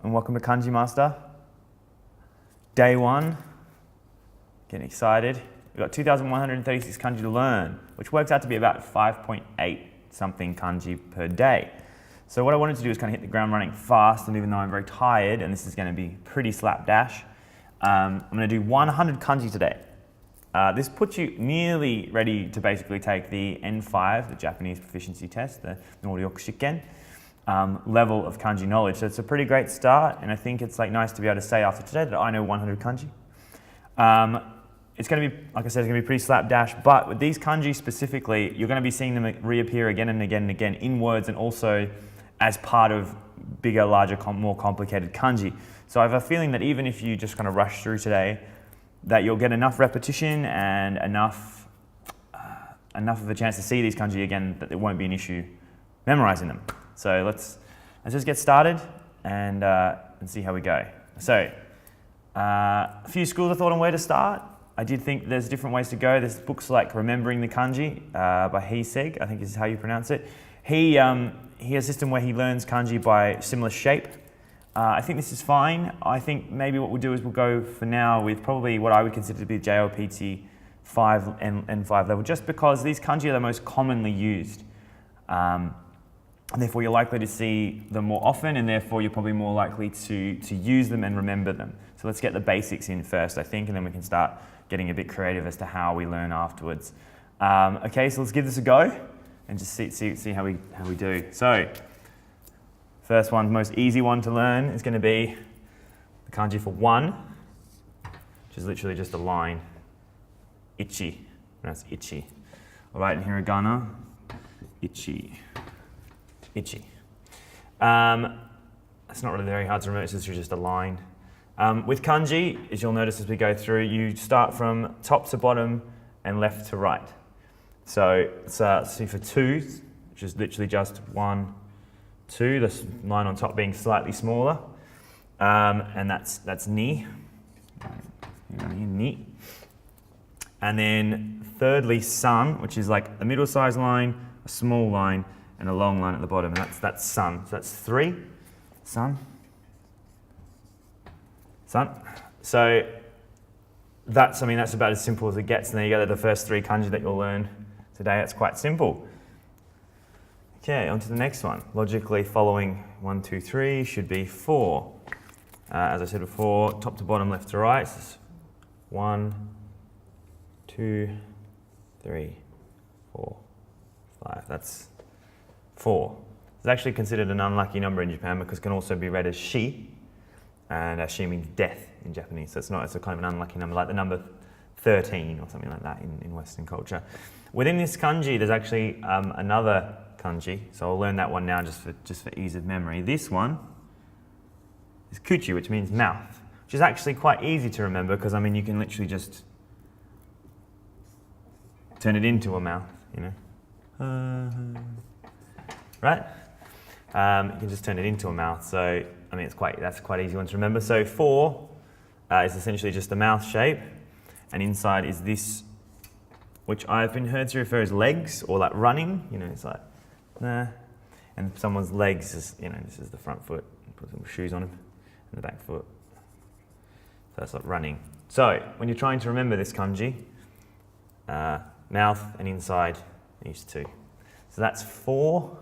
and welcome to Kanji Master. Day 1, getting excited. We've got 2,136 kanji to learn, which works out to be about 5.8 something kanji per day. So what I wanted to do is kind of hit the ground running fast, and even though I'm very tired, and this is going to be pretty slapdash, I'm going to do 100 kanji today. This puts you nearly ready to basically take the N5, the Japanese proficiency test, the Noryoku Shikken, level of kanji knowledge. So it's a pretty great start, and I think it's like nice to be able to say after today that I know 100 kanji. It's going to be, like I said, it's going to be pretty slapdash, but with these kanji specifically, you're going to be seeing them reappear again and again and again in words and also as part of bigger, larger, more complicated kanji. So I have a feeling that even if you just kind of rush through today, that you'll get enough repetition and enough of a chance to see these kanji again that it won't be an issue memorizing them. So let's just get started and see how we go. So a few schools of thought on where to start. I did think there's different ways to go. There's books like Remembering the Kanji by Heiseg, I think is how you pronounce it. He has a system where he learns kanji by similar shape. I think this is fine. I think maybe what we'll do is we'll go for now with probably what I would consider to be JLPT 5 and N5 level, just because these kanji are the most commonly used. And therefore you're likely to see them more often, and therefore you're probably more likely to use them and remember them. So let's get the basics in first, I think, and then we can start getting a bit creative as to how we learn afterwards. Okay, so let's give this a go and just see how we do. So, first one, the most easy one to learn is going to be the kanji for 1, which is literally just a line. Ichi. That's Ichi. All right, in hiragana, Ichi. Ichi. It's not really very hard to remember, it's literally just a line. With kanji, as you'll notice as we go through, you start from top to bottom and left to right. So let's see for 2, which is literally just 1, 2, the line on top being slightly smaller, and that's ni. Ni. And then thirdly, san, which is like a middle-sized line, a small line, and a long line at the bottom, and that's san. So that's 3, san. So that's about as simple as it gets, and there you go, the first 3 kanji that you'll learn today. It's quite simple. Okay, on to the next one. Logically following 1, 2, 3 should be 4. As I said before, top to bottom, left to right. So 1, 2, 3, 4, 5. That's 4. It's actually considered an unlucky number in Japan because it can also be read as shi. And shi means death in Japanese, so it's a kind of an unlucky number, like the number 13 or something like that in Western culture. Within this kanji, there's actually another kanji, so I'll learn that one now just for ease of memory. This one is Kuchi, which means mouth, which is actually quite easy to remember because you can literally just turn it into a mouth, right? You can just turn it into a mouth, so that's quite easy one to remember. So 4 is essentially just a mouth shape, and inside is this, which I've been heard to refer as legs or like running. It's like, nah. And someone's legs is, this is the front foot. Put some shoes on them, and the back foot. So that's like running. So when you're trying to remember this kanji, mouth and inside these 2. So that's 4,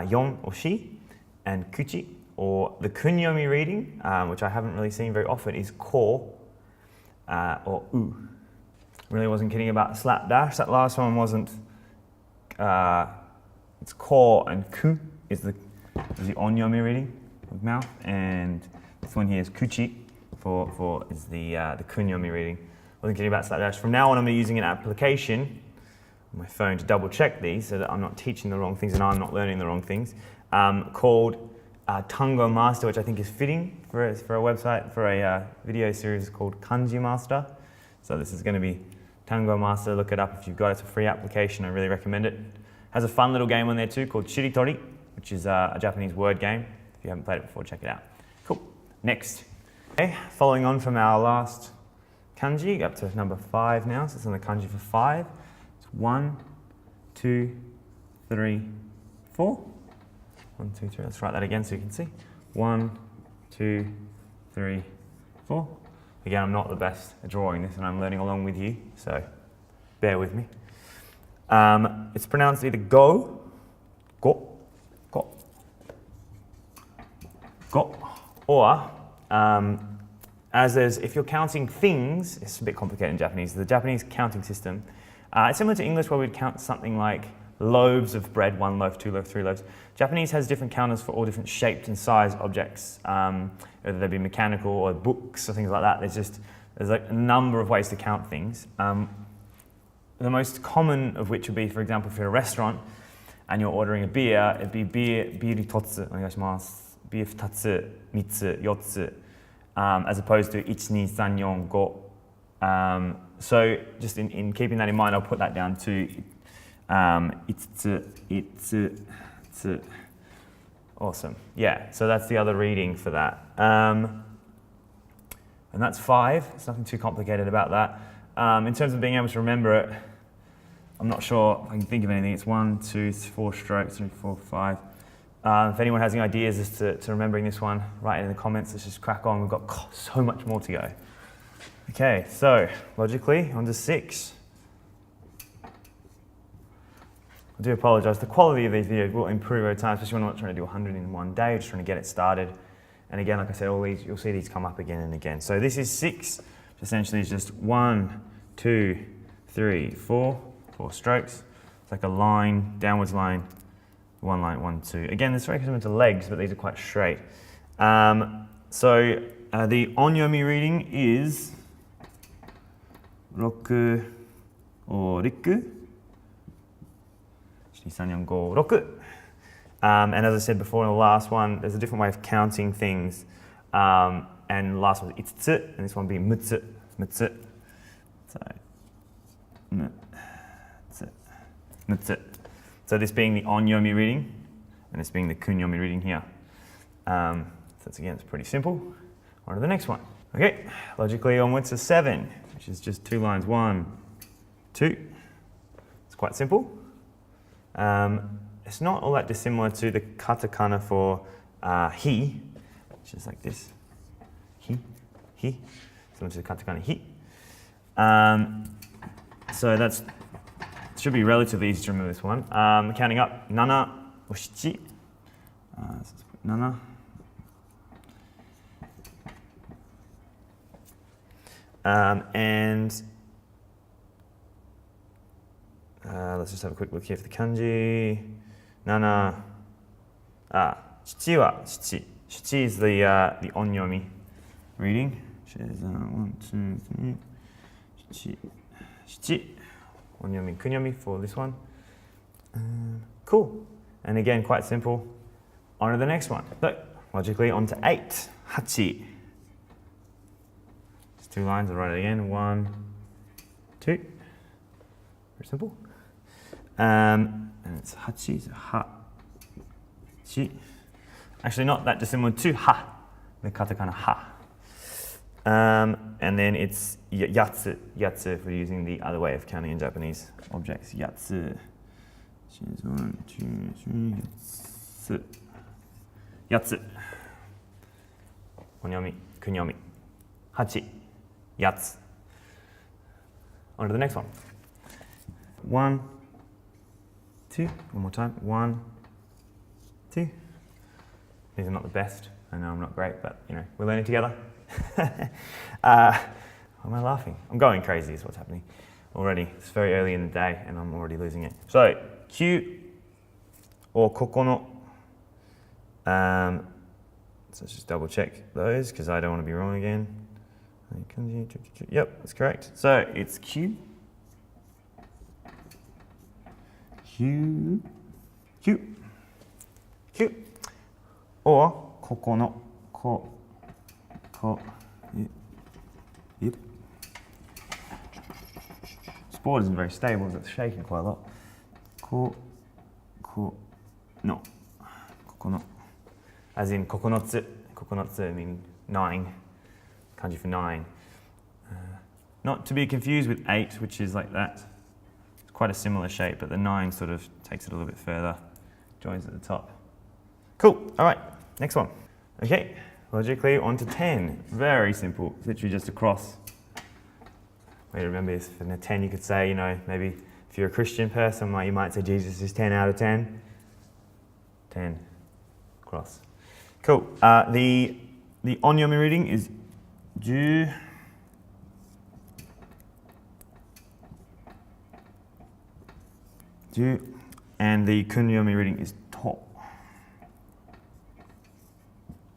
yon or shi, and kuchi. Or the kunyomi reading, which I haven't really seen very often, is ko or u. Really wasn't kidding about slapdash. That last one wasn't. It's ko and ku is the onyomi reading of mouth, and this one here is kuchi is the kunyomi reading. Wasn't kidding about slapdash. From now on, I'm using an application on my phone to double check these so that I'm not teaching the wrong things and I'm not learning the wrong things. Called Tango Master, which I think is fitting for a website, for a video series called Kanji Master. So this is going to be Tango Master. Look it up if you've got it. It's a free application. I really recommend it. Has a fun little game on there too called Shiritori, which is a Japanese word game. If you haven't played it before, check it out. Cool. Next. Okay, following on from our last kanji, up to number 5 now. So it's on the kanji for 5. It's 1, 2, 3, 4. 1, 2, 3. Let's write that again so you can see. 1, 2, 3, 4. Again, I'm not the best at drawing this, and I'm learning along with you, so bear with me. It's pronounced either go, or if you're counting things, it's a bit complicated in Japanese. The Japanese counting system, it's similar to English where we'd count something like loaves of bread, 1 loaf, 2 loaves, 3 loaves. Japanese has different counters for all different shaped and sized objects, whether they be mechanical or books or things like that. There's like a number of ways to count things. The most common of which would be, for example, if you're at a restaurant and you're ordering a beer, it'd be biiri totsu, onegaishimasu, bier 2つ、3つ、4つ, as opposed to 1, 2, 3, 4, 5. So just in keeping that in mind, I'll put that down to 5つ. Awesome. Yeah, so that's the other reading for that. And that's 5. There's nothing too complicated about that. In terms of being able to remember it, I'm not sure if I can think of anything. It's 1, 2, 4 strokes, 3, 4, 5. If anyone has any ideas as to remembering this one, write it in the comments. Let's just crack on. We've got so much more to go. Okay, so logically, on to 6. I do apologise. The quality of these videos will improve over time, especially when I'm not trying to do 100 in one day, just trying to get it started. And again, like I said, all these, you'll see these come up again and again. So this is 6, which essentially is just 1, 2, 3, 4 strokes. It's like a line, downwards line, 1 line, 1, 2. Again, this is very similar to legs, but these are quite straight. The onyomi reading is 6 or riku. 1, 2, 3, 4, 5, 6. And as I said before in the last one, there's a different way of counting things. And the last one is 5 つ, and this one being 6つ, 6つ. So, 6つ. So this being the onyomi reading, and this being the kunyomi reading here. So that's, again, it's pretty simple. On to the next one. Okay, logically onwards to 7, which is just 2 lines, 1, 2. It's quite simple. It's not all that dissimilar to the katakana for he, which is like this. He, similar to the katakana he. So that's should be relatively easy to remember this one. Counting up, 7 or 7. So let's put 7. Let's just have a quick look here for the kanji. 7. 7 は 7. 7 is the onyomi reading, which is 1, 2, 3, 7. Onyomi, kunyomi for this one. Cool. And again, quite simple. On to the next one. So, logically, on to 8. 8. Just 2 lines, I'll write it again. 1, 2. Very simple. And it's 8, so ha. 8. Actually, not that dissimilar to ha, the katakana ha. And then it's 8つ, 8つif we're using the other way of counting in Japanese objects. 8つ. 1, 2, 3, 8つ. onyomi, kunyomi. 8. 8つ. On to the next one. 1, 2. One more time. 1, 2. These are not the best. I know I'm not great, but you know, we're learning together. Why am I laughing? I'm going crazy is what's happening already. It's very early in the day and I'm already losing it. So, 9 or 9. So let's just double check those because I don't want to be wrong again. Yep, that's correct. So it's Q. Or 9. Yep. This board isn't very stable, it's shaking quite a lot. 9. As in 9つ. 9つ meaning 9. Kanji for 9. Not to be confused with 8, which is like that. It's quite a similar shape, but the 9 sort of takes it a little bit further, joins at the top. Cool, all right, next one. Okay, logically onto 10. Very simple. It's literally just a cross. Way to remember this. For the 10, you could say, you know, maybe if you're a Christian person, you might say Jesus is 10 out of 10. 10. Cross. Cool. The onyomi reading is ju. Ju. And the kunyomi reading is to.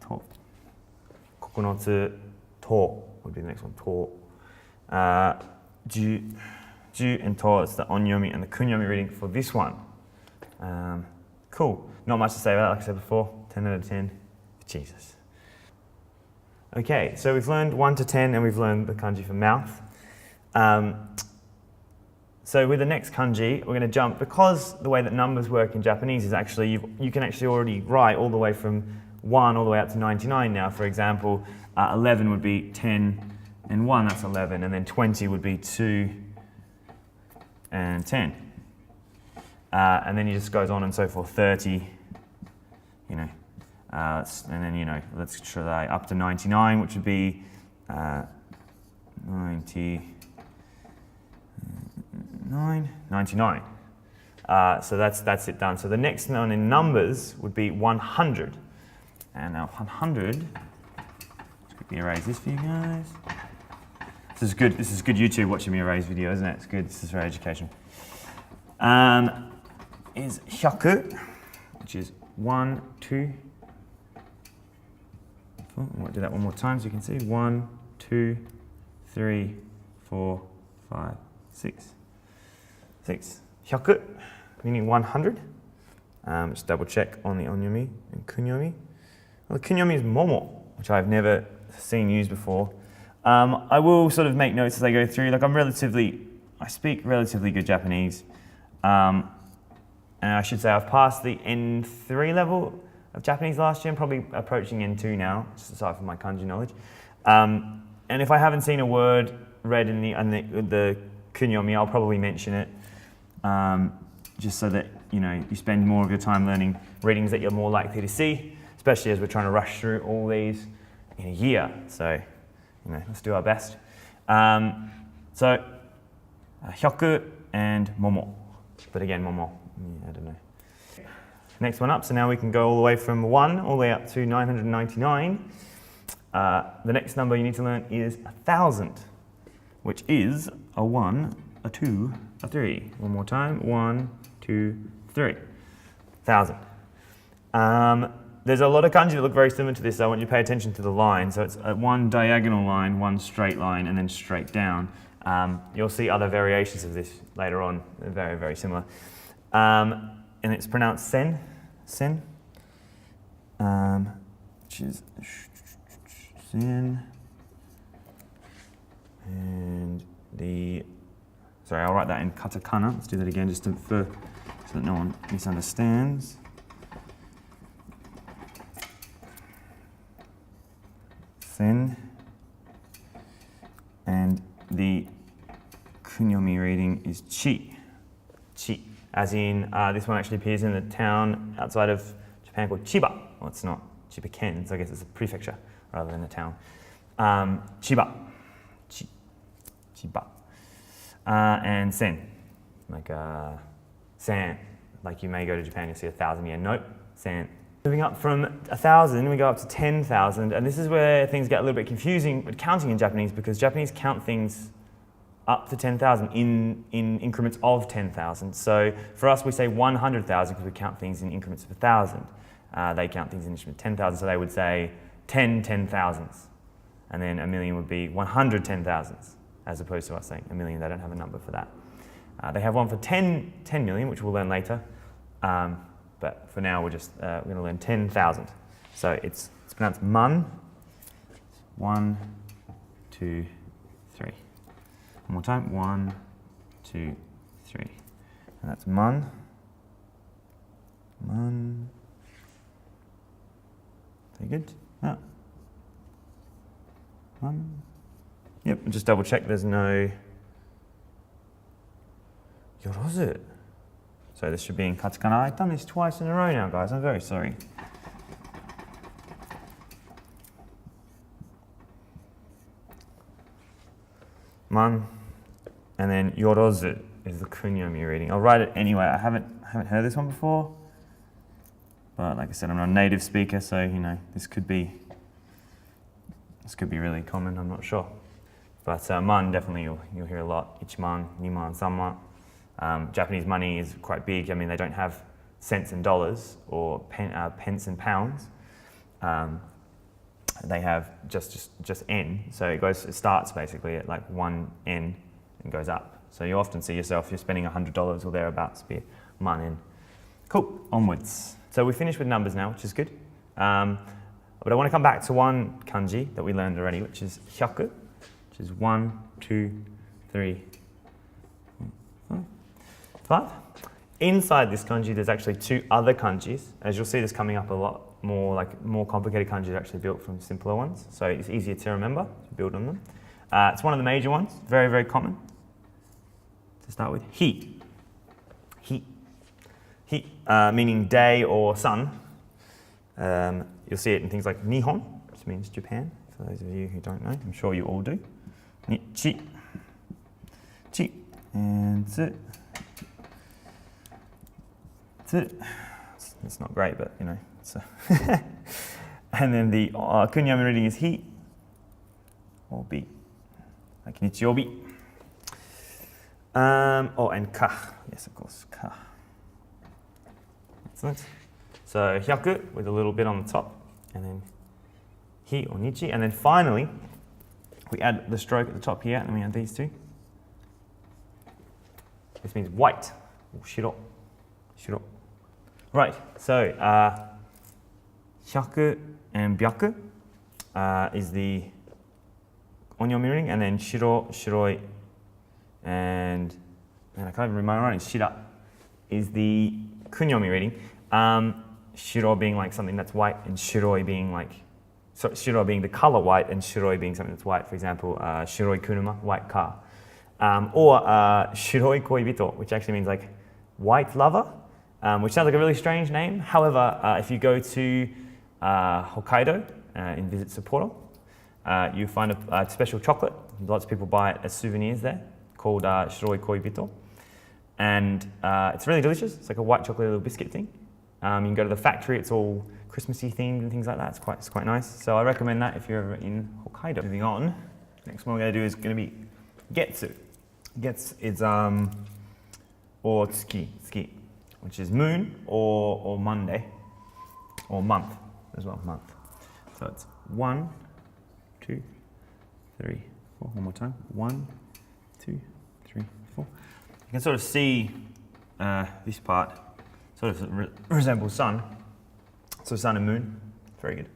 To. Kokonotsu to would be the next one. To. Ju. Ju and to is the onyomi and the kunyomi reading for this one. Cool. Not much to say about that, like I said before. 10 out of 10. Jesus. Okay, so we've learned 1 to 10 and we've learned the kanji for mouth. So with the next kanji, we're going to jump, because the way that numbers work in Japanese is actually, you can actually already write all the way from 1 all the way up to 99 now. For example, 11 would be 10 and 1, that's 11, and then 20 would be 2 and 10. And then it just goes on and so forth, 30, you know, and then, you know, let's try up to 99, which would be 99. So that's it done. So the next one in numbers would be 100. And now 100, let's quickly erase this for you guys. This is good YouTube watching me erase video, isn't it? It's good, this is very educational. Is hyaku, which is 1, 2, 4. I might do that one more time so you can see. 1, 2, 3, 4, 5, 6. 6. Hyaku, meaning 100. Just double check on the onyomi and kunyomi. Well, the kunyomi is momo, which I've never seen used before. I will sort of make notes as I go through. Like I speak relatively good Japanese. And I should say I've passed the N3 level of Japanese last year. I'm probably approaching N2 now, just aside from my kanji knowledge. And if I haven't seen a word read in the kunyomi, I'll probably mention it, just so that you spend more of your time learning readings that you're more likely to see, especially as we're trying to rush through all these in a year. So, let's do our best. So, hyaku and momo, but again, momo. I don't know. Next one up, so now we can go all the way from 1 all the way up to 999. The next number you need to learn is 1,000, which is a 1, a 2, a 3. One more time, 1, 2, 3. 1,000. There's a lot of kanji that look very similar to this, so I want you to pay attention to the line. So it's one diagonal line, one straight line, and then straight down. You'll see other variations of this later on. They're very, very similar. And it's pronounced sen, which is sen, and sorry, I'll write that in katakana. Let's do that again just so that no one misunderstands. Sen, and the kunyomi reading is chi. As in, this one actually appears in the town outside of Japan called Chiba. Well, it's not Chiba Ken, so I guess it's a prefecture rather than a town. Chiba. Chiba. And sen, like san. Like you may go to Japan, you'll see 1,000 yen note, sen. Moving up from 1,000, we go up to 10,000, and this is where things get a little bit confusing with counting in Japanese, because Japanese count things up to 10,000 in increments of 10,000. So for us, we say 100,000 because we count things in increments of 1,000. They count things in increments of 10,000, so they would say 10 10,000s. And then a million would be 100 10,000s, as opposed to us saying a million. They don't have a number for that. They have one for 10 million, which we'll learn later. But for now, we're going to learn 10,000. So it's pronounced man. 1, 2, 3. One more time, 1, 2, 3. And that's man. Very good. Ah. Man. Yep, just double check there's no yorozu. So this should be in katakana. I've done this twice in a row now, guys. I'm very sorry. man. And then yorozu is the kunyomi reading. I'll write it anyway. I haven't heard this one before. But like I said, I'm not a native speaker, so this could be really common, I'm not sure. But man, definitely you'll hear a lot. Ichiman, niman, sanman. Japanese money is quite big. I mean, they don't have cents and dollars or pence and pounds. They have just yen. So it starts basically at like 1 yen and goes up. So you often see yourself, you're spending $100 or thereabouts, be man yen. Cool, onwards. So we finished with numbers now, which is good. But I want to come back to one kanji that we learned already, which is hyaku, which is 1, 2, 3, 4, 5. Inside this kanji, there's actually 2 other kanjis. As you'll see, this coming up a lot more complicated kanjis are actually built from simpler ones. So it's easier to remember, to build on them. It's one of the major ones, very, very common. To start with, hi. Hi, meaning day or sun. You'll see it in things like Nihon, which means Japan, for those of you who don't know. I'm sure you all do. Chi. Chi. And tsu. Tsu. It's not great, but it's and then the kunyomi reading is hi or bi, like nichiyobi. And ka. Yes, of course, ka. Excellent. So hyaku with a little bit on the top, and then hi or nichi, and then finally we add the stroke at the top here, and we add these 2. This means white, or shiro. Shiro. Right, so hyaku and byaku is the onyomi reading, and then shiro, shiroi, and I can't even remember my writing, shira is the kunyomi reading. Shiro being like something that's white, and shiroi being shiro being the color white, and shiroi being something that's white. For example, shiroi kuruma, white car. Or shiroi koibito, which actually means like white lover, which sounds like a really strange name. However, if you go to Hokkaido and visit Sapporo, you find a special chocolate. Lots of people buy it as souvenirs there, called shiroi koibito. And it's really delicious. It's like a white chocolate little biscuit thing. You can go to the factory. It's all Christmassy themed and things like that. It's quite nice. So I recommend that if you're ever in Hokkaido. Moving on, next one we're going to do is going to be getsu. Getsu is or tsuki, which is moon or Monday, or month as well, month. So it's 1, 2, 3, 4. One more time. 1, 2, 3, 4. You can sort of see this part sort of resembles sun. So sun and moon, very good.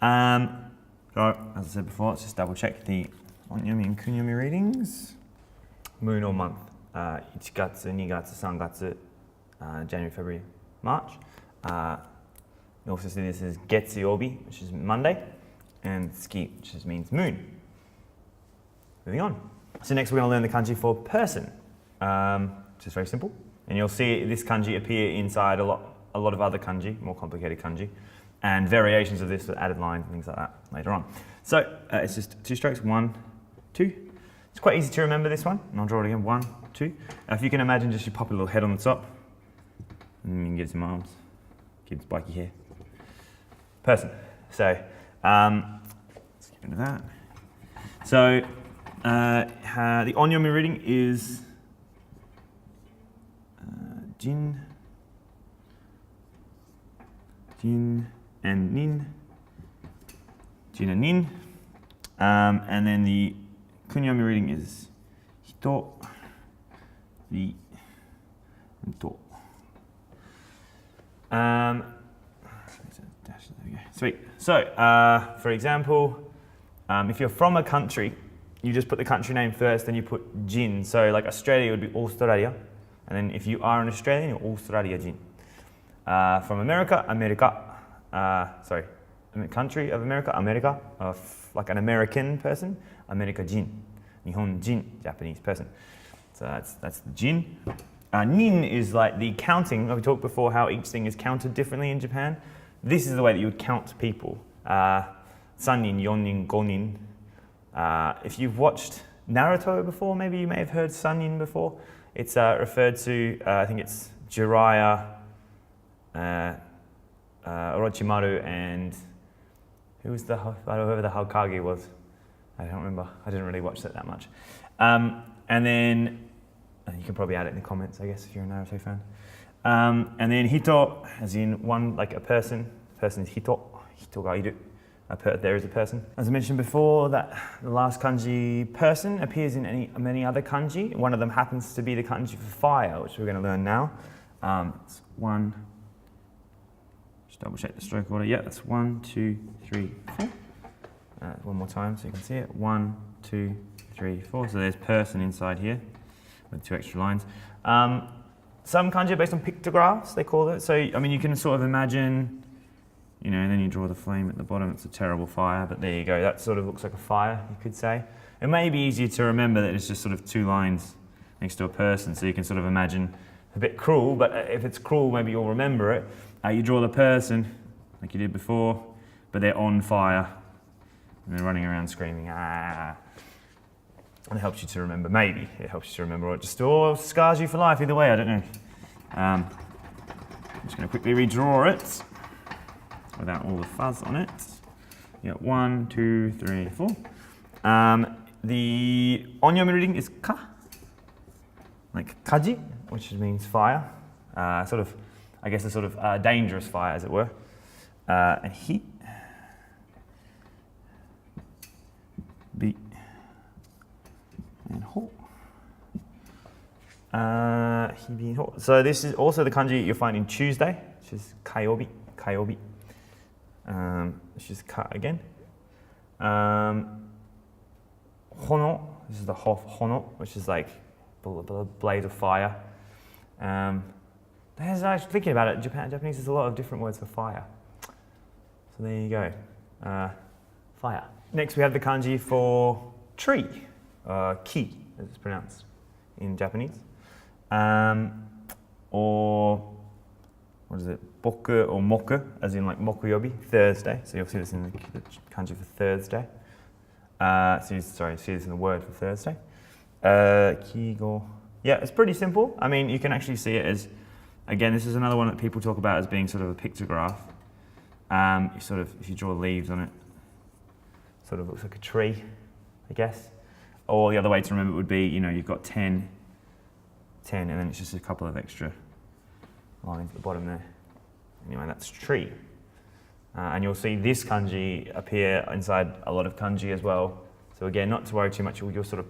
So as I said before, let's just double check the onyomi and kunyomi readings. Moon or month, 1月、2月、3月, January, February, March. You also see this as getsuyobi, which is Monday, and tsuki, which just means moon. Moving on. So next we're going to learn the kanji for person, which is very simple. And you'll see this kanji appear inside a lot of other kanji, more complicated kanji, and variations of this with added lines and things like that later on. So it's just 2 strokes, 1, 2. It's quite easy to remember this one, and I'll draw it again, 1, 2. If you can imagine, just you pop a little head on the top, and you can get some arms, get spiky hair. Person. So let's get into that. So the onyomi reading is Jin, and Nin, Jin and Nin, and then the kunyomi reading is Hito, Ri, and To. Sweet. So, for example, if you're from a country, you just put the country name first, then you put Jin. So, like Australia would be Australia. And then if you are an Australian, you're Australia Jin. From America, America. Country of America, America. Like an American person, America Jin. Nihon Jin, Japanese person. So that's the Jin. Nin is like the counting. We talked before how each thing is counted differently in Japan. This is the way that you would count people. 3nin, 4nin, 5nin. If you've watched Naruto before. Maybe you may have heard Sannin before. It's referred to, I think it's Jiraiya, Orochimaru, and whoever the Hokage was. I don't remember. I didn't really watch that much. And then you can probably add it in the comments, I guess, if you're a Naruto fan. And then hito, as in one, like a person. Person is hito. Hito ga iru. There is a person. As I mentioned before, that the last kanji person appears in many other kanji. One of them happens to be the kanji for fire, which we're going to learn now. It's one. Just double check the stroke order. Yeah, that's 1, 2, 3, 4. One more time so you can see it. 1, 2, 3, 4. So there's person inside here with 2 extra lines. Some kanji are based on pictographs, they call it. So, I mean, you can sort of imagine, you know, and then you draw the flame at the bottom. It's a terrible fire, but there you go. That sort of looks like a fire, you could say. It may be easier to remember that it's just sort of 2 lines next to a person, so you can sort of imagine a bit cruel, but if it's cruel, maybe you'll remember it. You draw the person, like you did before, but they're on fire, and they're running around screaming, ah. And it helps you to remember, maybe. It helps you to remember, or it just scars you for life, either way, I don't know. I'm just going to quickly redraw it, without all the fuzz on it. You got 1, 2, 3, 4. The onyomi reading is ka, like kaji, which means fire. Sort of, I guess a sort of dangerous fire, as it were. And hi, bi, and ho. Hi, bi, and ho. So this is also the kanji you'll find in Tuesday, which is kayobi, kayobi. Which is ka again. Hono, this is the hono, which is like blade of fire. There's actually, thinking about it, Japanese has a lot of different words for fire. So there you go, fire. Next we have the kanji for tree, ki, as it's pronounced in Japanese. Or, what is it, boku or moku, as in like mokuyobi, Thursday. So you'll see this in the kanji for Thursday. See this in the word for Thursday. Kigo. Yeah, it's pretty simple. I mean, you can actually see it as, again, this is another one that people talk about as being sort of a pictograph. You sort of, if you draw leaves on it, sort of looks like a tree, I guess. Or the other way to remember it would be, you know, you've got 10, and then it's just a couple of extra lines at the bottom there. Anyway, that's tree. And you'll see this kanji appear inside a lot of kanji as well. So again, not to worry too much, you'll sort of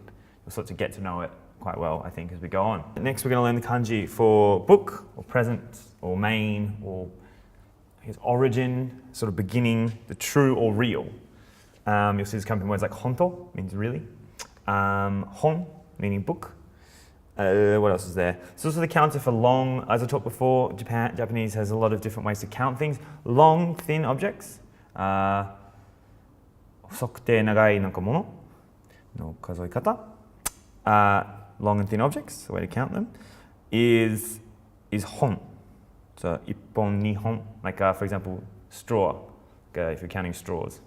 get to know it quite well, I think, as we go on. Next, we're going to learn the kanji for book, or present, or main, or I guess origin, sort of beginning, the true or real. You'll see this come from words like honto, means really. Hon, meaning book. What else is there? It's also the counter for long. As I talked before, Japanese has a lot of different ways to count things. Long, thin objects. Sokute nagai nakamono no kazoikata. Long and thin objects, the way to count them, is hon. So ippon, nihon. Like for example, straw. If you're counting straws.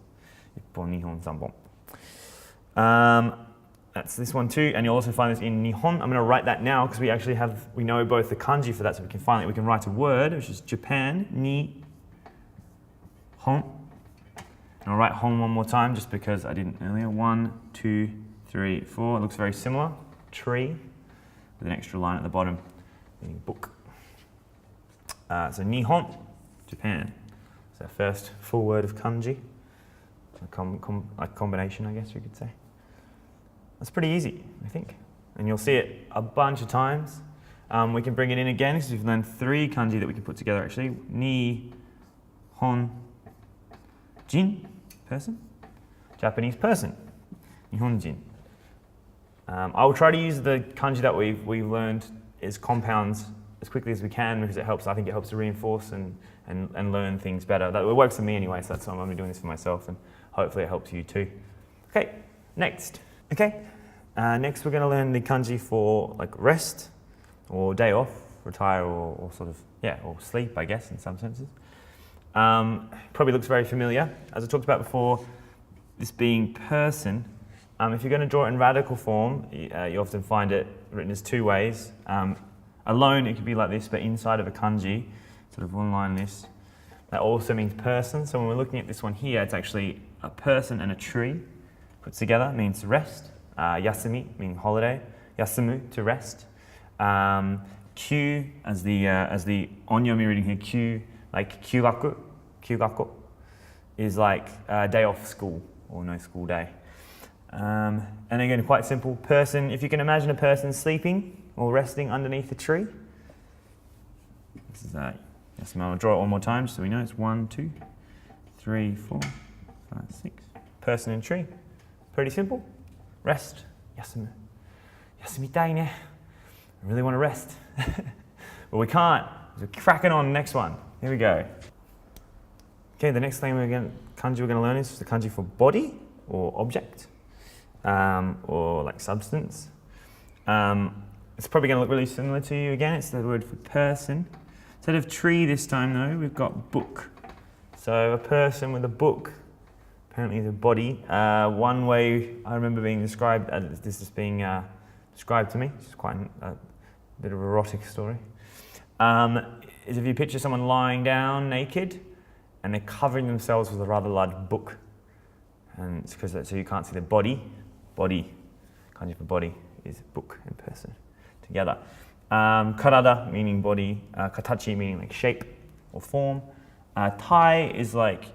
Ippon, nihon, sanbon. That's this one too, and you'll also find this in Nihon. I'm going to write that now because we know both the kanji for that, so we can write a word, which is Japan, ni, hon. And I'll write hon one more time just because I didn't earlier. 1, 2, 3, 4. It looks very similar. Tree, with an extra line at the bottom, meaning book. So Nihon, Japan. It's our first full word of kanji. A combination, I guess you could say. It's pretty easy, I think. And you'll see it a bunch of times. We can bring it in again because we've learned 3 kanji that we can put together actually. Ni, hon, jin, person. Japanese person, nihonjin. I will try to use the kanji that we've learned as compounds as quickly as we can because it helps. I think it helps to reinforce and learn things better. It works for me anyway, so that's why I'm going to be doing this for myself, and hopefully it helps you too. Okay, next. Next we're going to learn the kanji for like rest or day off, retire, or sort of, or sleep, I guess, in some senses. Probably looks very familiar. As I talked about before, this being person, If you're going to draw it in radical form, you often find it written as two ways. Alone, it could be like this, but inside of a kanji, sort of one line this. That also means person. So when we're looking at this one here, it's actually a person and a tree put together. It means rest. Yasumi, meaning holiday. Yasumu, to rest. Kyu, as the onyomi reading here, kyu, like kyugaku, is like a day off school or no school day. And again, quite simple. Person, if you can imagine a person sleeping or resting underneath a tree. This is that. Yes, I'll draw it one more time so we know it's 1, 2, 3, 4, 5, 6. Person and tree. Pretty simple. Rest. Yasumu. Yasumitai ne. I really want to rest. But we can't. So we're cracking on next one. Here we go. Okay, the next thing kanji we're going to learn is the kanji for body or object. Or like substance. It's probably going to look really similar to you again. It's the word for person. Instead of tree this time though, we've got book. So a person with a book, apparently the body. One way I remember being described, this is being described to me, which is quite a bit of an erotic story, is if you picture someone lying down naked and they're covering themselves with a rather large book. And it's because so you can't see their body. Body, kanji for body, is book and person together. Karada, meaning body. Katachi, meaning like shape or form. Tai is like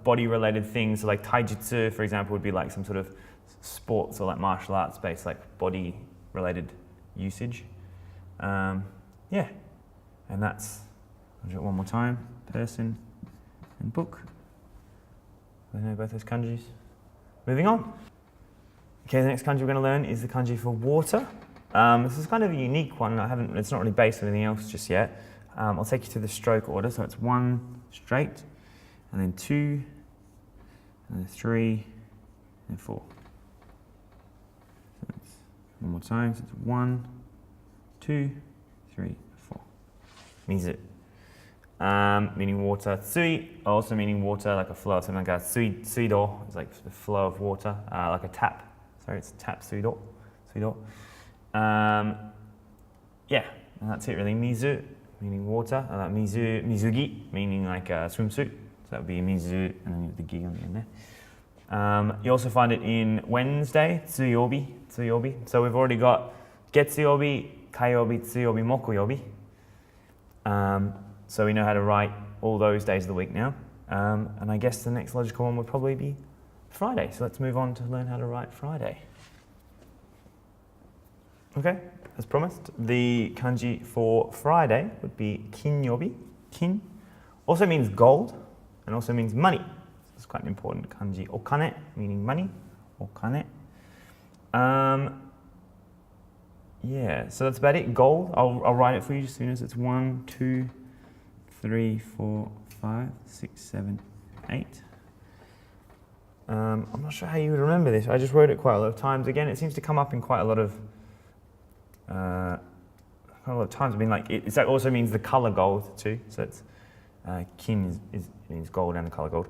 body-related things. So like taijutsu, for example, would be like some sort of sports or like martial arts based, like body-related usage. Yeah, and that's, I'll do it one more time. Person and book. I know both those kanjis. Moving on. Okay, the next kanji we're going to learn is the kanji for water. This is kind of a unique one. It's not really based on anything else just yet. I'll take you to the stroke order. So it's 1 straight, and then 2, and then 3, and 4. So it's one more time. So it's 1, 2, 3, 4. Means it. Meaning water. Tsui, also meaning water, like a flow, something like that. Suido is like the flow of water, like a tap. Sorry, it's tap suido. Yeah, and that's it really. Mizu, meaning water. Mizugi, meaning like a swimsuit. So that would be mizu, and then you have the gi on the end there. You also find it in Wednesday, tsuyobi. So we've already got getsuyobi, kayobi, tsuyobi, mokuyobi. So we know how to write all those days of the week now. And I guess the next logical one would probably be Friday. So let's move on to learn how to write Friday. Okay, as promised, the kanji for Friday would be kinyobi. Kin also means gold and also means money. So it's quite an important kanji. Okane, meaning money. Okane. Yeah, so that's about it. Gold, I'll write it for you as soon as it's 1, 2, 3, 4, 5, 6, 7, 8. I'm not sure how you would remember this. I just wrote it quite a lot of times. Again, it seems to come up in quite a lot of times. I mean, like it also means the color gold too. So it's kin means gold and the color gold.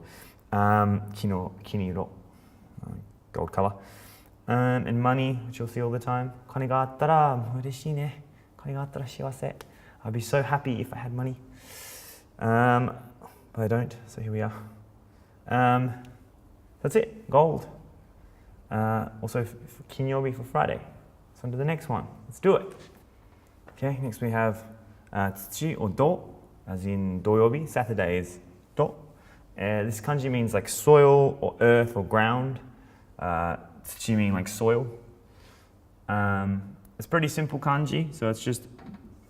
Kiniro, gold color. And money, which you'll see all the time. Kane ga attara ureshii ne. Kane ga attara shiwase. I'd be so happy if I had money. But I don't, so here we are. That's it, gold. Also for kinyobi for Friday. So on to the next one. Let's do it. Okay, next we have tsuchi or do, as in doyobi. Saturday is do. This kanji means like soil or earth or ground. Tsuchi meaning like soil. It's pretty simple kanji, so it's just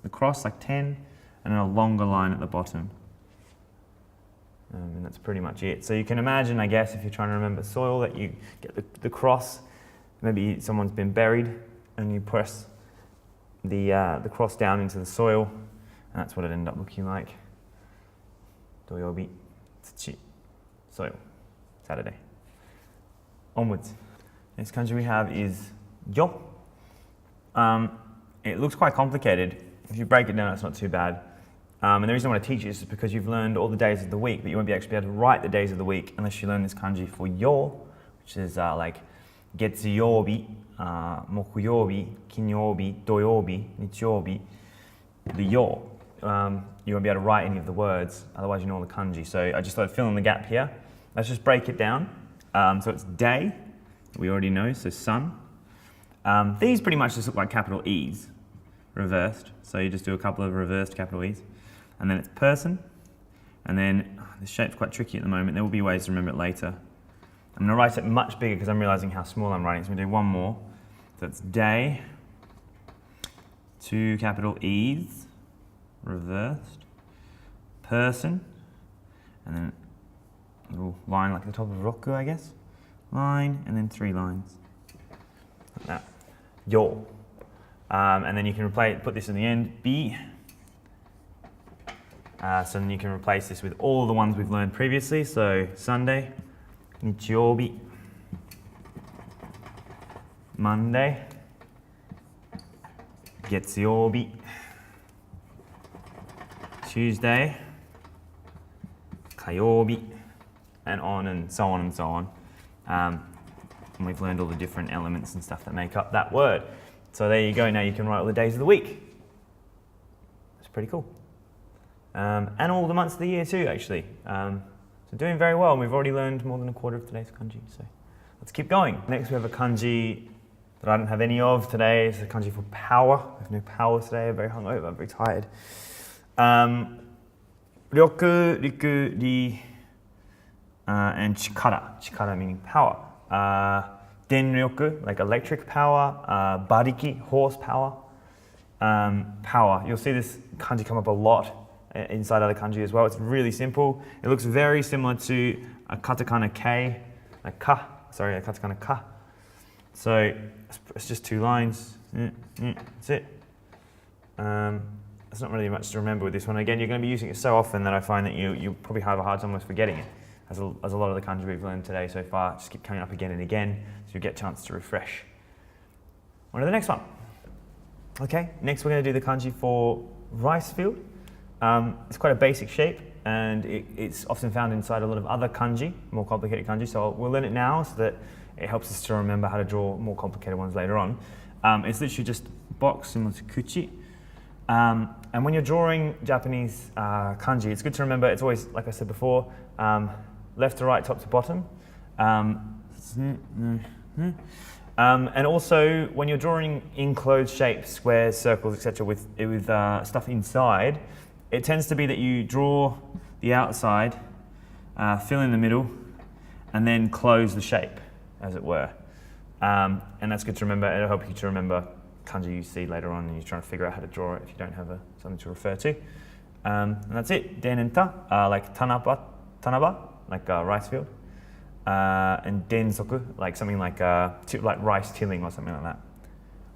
the cross like 10 and then a longer line at the bottom. And that's pretty much it. So you can imagine, I guess, if you're trying to remember soil, that you get the cross, maybe someone's been buried, and you press the cross down into the soil, and that's what it ended up looking like. Doyobi, tsuchi, soil, Saturday. Onwards. Next kanji we have is yo. It looks quite complicated. If you break it down, it's not too bad. And the reason I want to teach you is because you've learned all the days of the week, but you won't be actually able to write the days of the week unless you learn this kanji for yo, which is like 月曜日、木曜日、金曜日、土曜日、日曜日, the yo. You won't be able to write any of the words, otherwise you know all the kanji. So I just thought I'd fill in the gap here. Let's just break it down. So it's day, we already know, so sun. These pretty much just look like capital E's, reversed. So you just do a couple of reversed capital E's. And then it's person. And then, this shape's quite tricky at the moment. There will be ways to remember it later. I'm going to write it much bigger because I'm realizing how small I'm writing. So I'm going to do one more. So it's day, two capital E's, reversed, person, and then a little line like the top of roku, I guess. Line, and then 3 lines. Like that. Yo. And then you can put this in the end, bi. So then you can replace this with all the ones we've learned previously. So Sunday, nichiyoubi, Monday, getsuyoubi, Tuesday, kayoubi, and on and so on and so on. And we've learned all the different elements and stuff that make up that word. So there you go, now you can write all the days of the week. It's pretty cool. And all the months of the year too, actually. So doing very well, and we've already learned more than a quarter of today's kanji, so let's keep going. Next we have a kanji that I don't have any of today. It's a kanji for power. I have no power today, I'm very hungover, I'm very tired. Ryoku, riku, ri, and chikara. Chikara meaning power. Denryoku, like electric power. Bariki, horsepower. Power. You'll see this kanji come up a lot inside other kanji as well. It's really simple. It looks very similar to a katakana K, a katakana ka. So it's just 2 lines. That's it. There's not really much to remember with this one. Again, you're going to be using it so often that I find that you probably have a hard time with forgetting it. As a lot of the kanji we've learned today so far just keep coming up again and again, so you get a chance to refresh. On to the next one. Okay, next we're going to do the kanji for rice field. It's quite a basic shape, and it's often found inside a lot of other kanji, more complicated kanji, so we'll learn it now so that it helps us to remember how to draw more complicated ones later on. It's literally just a box similar to Kuchi. And when you're drawing Japanese kanji, it's good to remember it's always, like I said before, left to right, top to bottom. And also, when you're drawing enclosed shapes, squares, circles, etc., with stuff inside, it tends to be that you draw the outside, fill in the middle, and then close the shape, as it were. And that's good to remember. It'll help you to remember kanji you see later on, and you're trying to figure out how to draw it if you don't have something to refer to. And that's it. Den and ta, like tanaba, like rice field. And densoku, like something like rice tilling or something like that.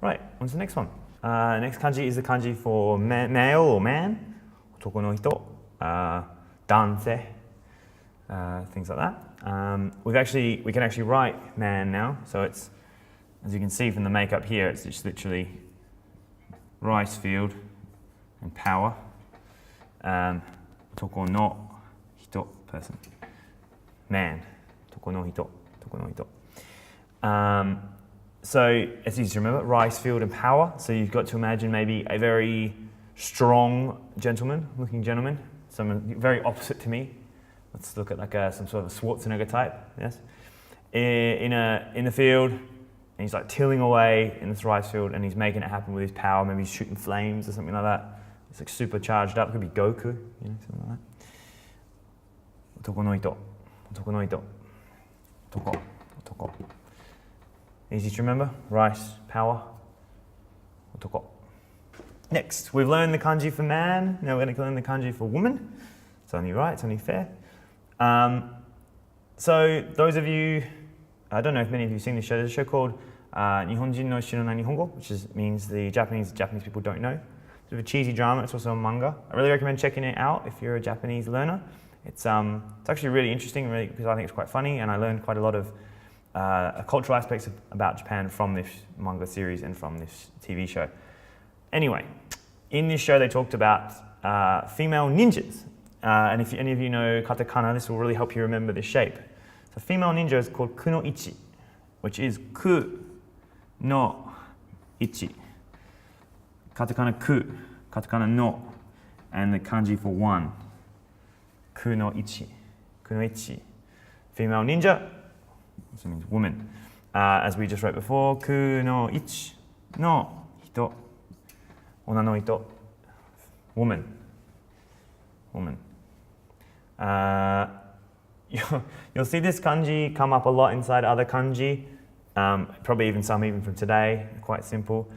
Right, on to the next one. Next kanji is the kanji for male or man, otoko no hito, danse, things like that. We can actually write man now, so it's, as you can see from the makeup here, it's just literally rice field and power. Otoko no hito, person, man. So it's easy to remember, rice field and power. So you've got to imagine maybe a very strong looking gentleman, someone very opposite to me. Let's look at like some sort of a Schwarzenegger type, yes? In the field, and he's like tilling away in this rice field, and he's making it happen with his power. Maybe he's shooting flames or something like that. It's like super charged up. It could be Goku, something like that. Otoko no hito, otoko no hito. Otoko. Easy to remember, rice, power, otoko. Next, we've learned the kanji for man, now we're going to learn the kanji for woman. It's only right, it's only fair. So those of you, I don't know if many of you have seen this show, there's a show called Nihonjin no Shiranai Nihongo, which means the Japanese people don't know. It's a bit of a cheesy drama, it's also a manga. I really recommend checking it out if you're a Japanese learner. It's actually really interesting, because I think it's quite funny, and I learned quite a lot of cultural aspects about Japan from this manga series and from this TV show. Anyway, in this show they talked about female ninjas, and if any of you know katakana, this will really help you remember this shape. So female ninja is called kuno ichi, which is ku no ichi. Katakana ku, katakana no, and the kanji for one. Ku no ichi. Ku no ichi. Female ninja, also means woman. As we just wrote before, ku no ichi no hito. Ona no hito. Woman. Woman. You'll see this kanji come up a lot inside other kanji, probably even some even from today, quite simple.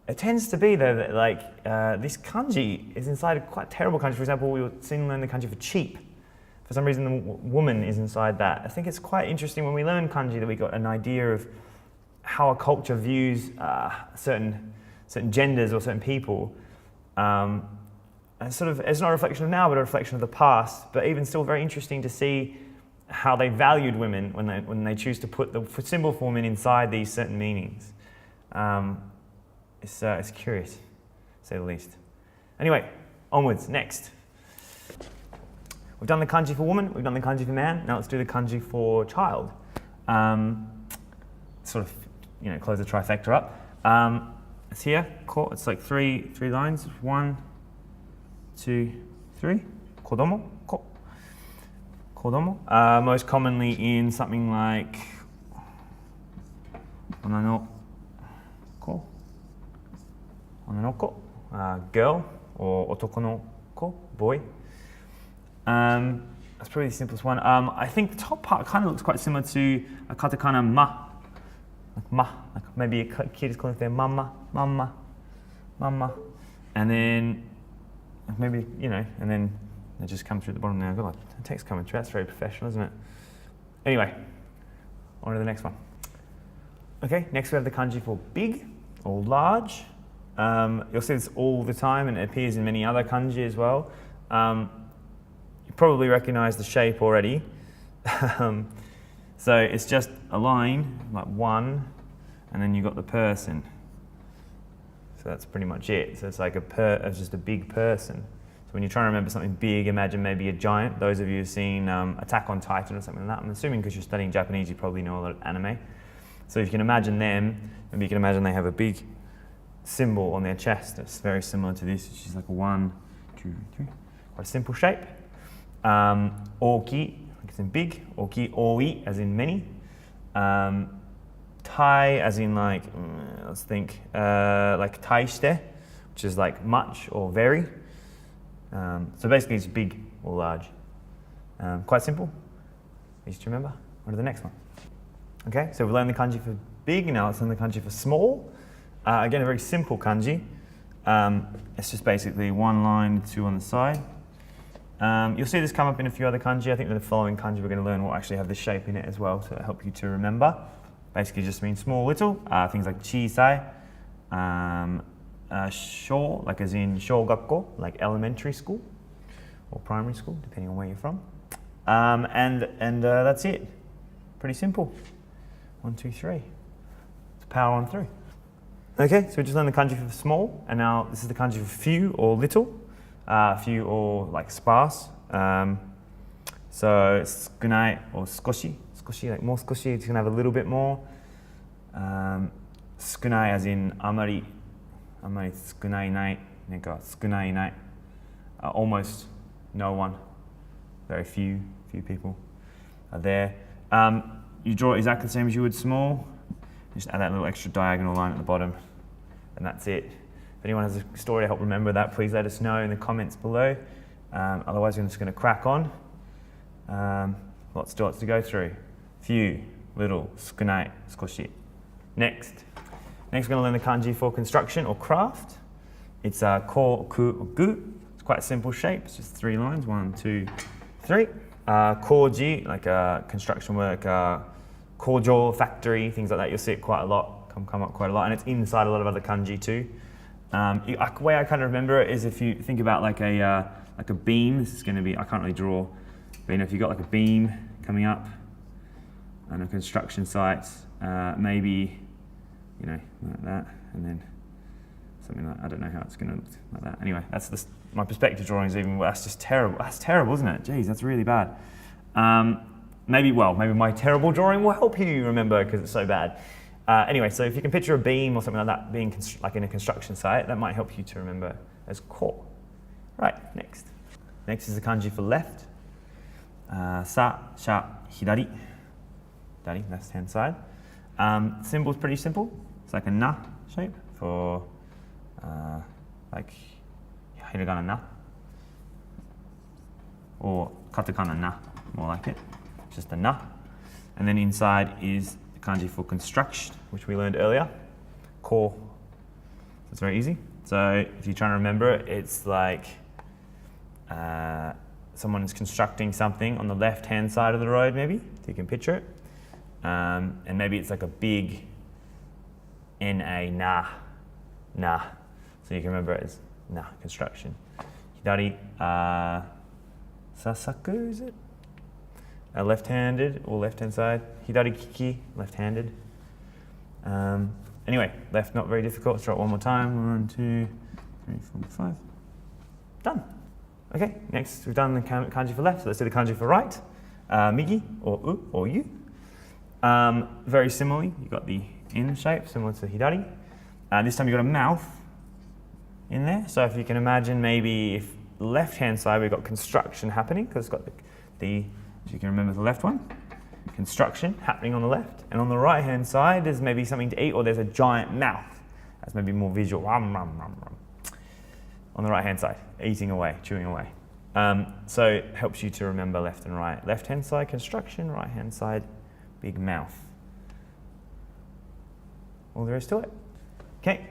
It tends to be though that like this kanji is inside quite terrible kanji. For example, we were seeing learn the kanji for cheap. For some reason, the woman is inside that. I think it's quite interesting when we learn kanji that we got an idea of how a culture views certain genders or certain people. And sort of, it's not a reflection of now, but a reflection of the past. But even still, very interesting to see how they valued women when they choose to put the symbol form inside these certain meanings. It's curious, to say the least. Anyway, onwards, next. We've done the kanji for woman, we've done the kanji for man, now let's do the kanji for child. Sort of, close the trifecta up. It's here, it's like three lines, 1, 2, 3. Kodomo, ko. Kodomo. Most commonly in something like ona no ko. Ona no ko, girl, or otoko no ko, boy. That's probably the simplest one. I think the top part kind of looks quite similar to a katakana ma. Like maybe a kid is calling their mama. And then maybe, and then they just come through the bottom there. I've got like the text coming through. That's very professional, isn't it? Anyway, on to the next one. Okay, next we have the kanji for big or large. You'll see this all the time and it appears in many other kanji as well. You probably recognize the shape already. So it's just a line, like one, and then you've got the person. So that's pretty much it. So it's like it's just a big person. So when you're trying to remember something big, imagine maybe a giant. Those of you who've seen Attack on Titan or something like that, I'm assuming because you're studying Japanese, you probably know a lot of anime. So if you can imagine them, maybe you can imagine they have a big symbol on their chest that's very similar to this, which is like a 1, 2, 3. Quite a simple shape. Oki, like it's in big. Oki, oi, as in many. Tai, as in like, let's think, like taishite, which is like much or very. So basically it's big or large. Quite simple, easy to remember. On to the next one. Okay, so we've learned the kanji for big, now let's learn the kanji for small. Again, a very simple kanji. It's just basically one line, 2 on the side. You'll see this come up in a few other kanji. I think that the following kanji we're going to learn will actually have this shape in it as well to help you to remember. Basically just means small, little. Things like chisai, sho, like as in shogakko, like elementary school or primary school, depending on where you're from. And that's it. Pretty simple. 1, 2, 3. Let's power on through. Okay, so we just learned the kanji for small, and now this is the kanji for few or little. Few or like sparse. So sukunai or skoshi, like more skoshi, it's gonna have a little bit more. Sukunai as in amari sukunai nai, sukunai nai. Almost no one, very few people are there. You draw it exactly the same as you would small. Just add that little extra diagonal line at the bottom, and that's it. If anyone has a story to help remember that, please let us know in the comments below. Otherwise, we're just going to crack on. Lots to go through. Few, little, sukunai, skoshi. Next we're going to learn the kanji for construction or craft. It's ko, ku, gu. It's quite a simple shape. It's just 3 lines. 1, 2, 3. Koji, like construction work, kojo, factory, things like that. You'll see it quite a lot. Come up quite a lot, and it's inside a lot of other kanji too. The way I kind of remember it is if you think about like a beam. This is going to be, I can't really draw, but if you've got like a beam coming up on a construction site, maybe like that, and then something like, I don't know how it's going to look like that. Anyway, that's my perspective drawing is even, that's just terrible. That's terrible, isn't it? Jeez, that's really bad. maybe my terrible drawing will help you remember because it's so bad. Anyway, so if you can picture a beam or something like that being like in a construction site, that might help you to remember as ko. Right, next. Next is the kanji for left. Sa, sha, hidari. Hidari, left hand side. Symbol's pretty simple. It's like a na shape for like hiragana na. Or katakana na, more like it. Just a na. And then inside is the kanji for construction, which we learned earlier. Ko. It's very easy. So if you're trying to remember it, it's like someone is constructing something on the left-hand side of the road, maybe, so you can picture it. And maybe it's like a big N-A, na. So you can remember it as na, construction. Hidari, sasaku, is it? Left-handed or left-hand side. Hidari kiki, left-handed. Anyway, left not very difficult. Let's try it one more time. 1, 2, 3, 4, 5. Done. Okay, next we've done the kanji for left, so let's do the kanji for right. Migi, or u, or yu. Very similarly, you've got the in shape, similar to hidari. This time you've got a mouth in there. So if you can imagine maybe if left-hand side we've got construction happening, because it's got the, if you can remember the left one, construction happening on the left. And on the right-hand side, there's maybe something to eat, or there's a giant mouth. That's maybe more visual. Rum, rum, rum, rum. On the right-hand side, eating away, chewing away. So it helps you to remember left and right. Left-hand side, construction, right-hand side, big mouth. All there is to it. Okay,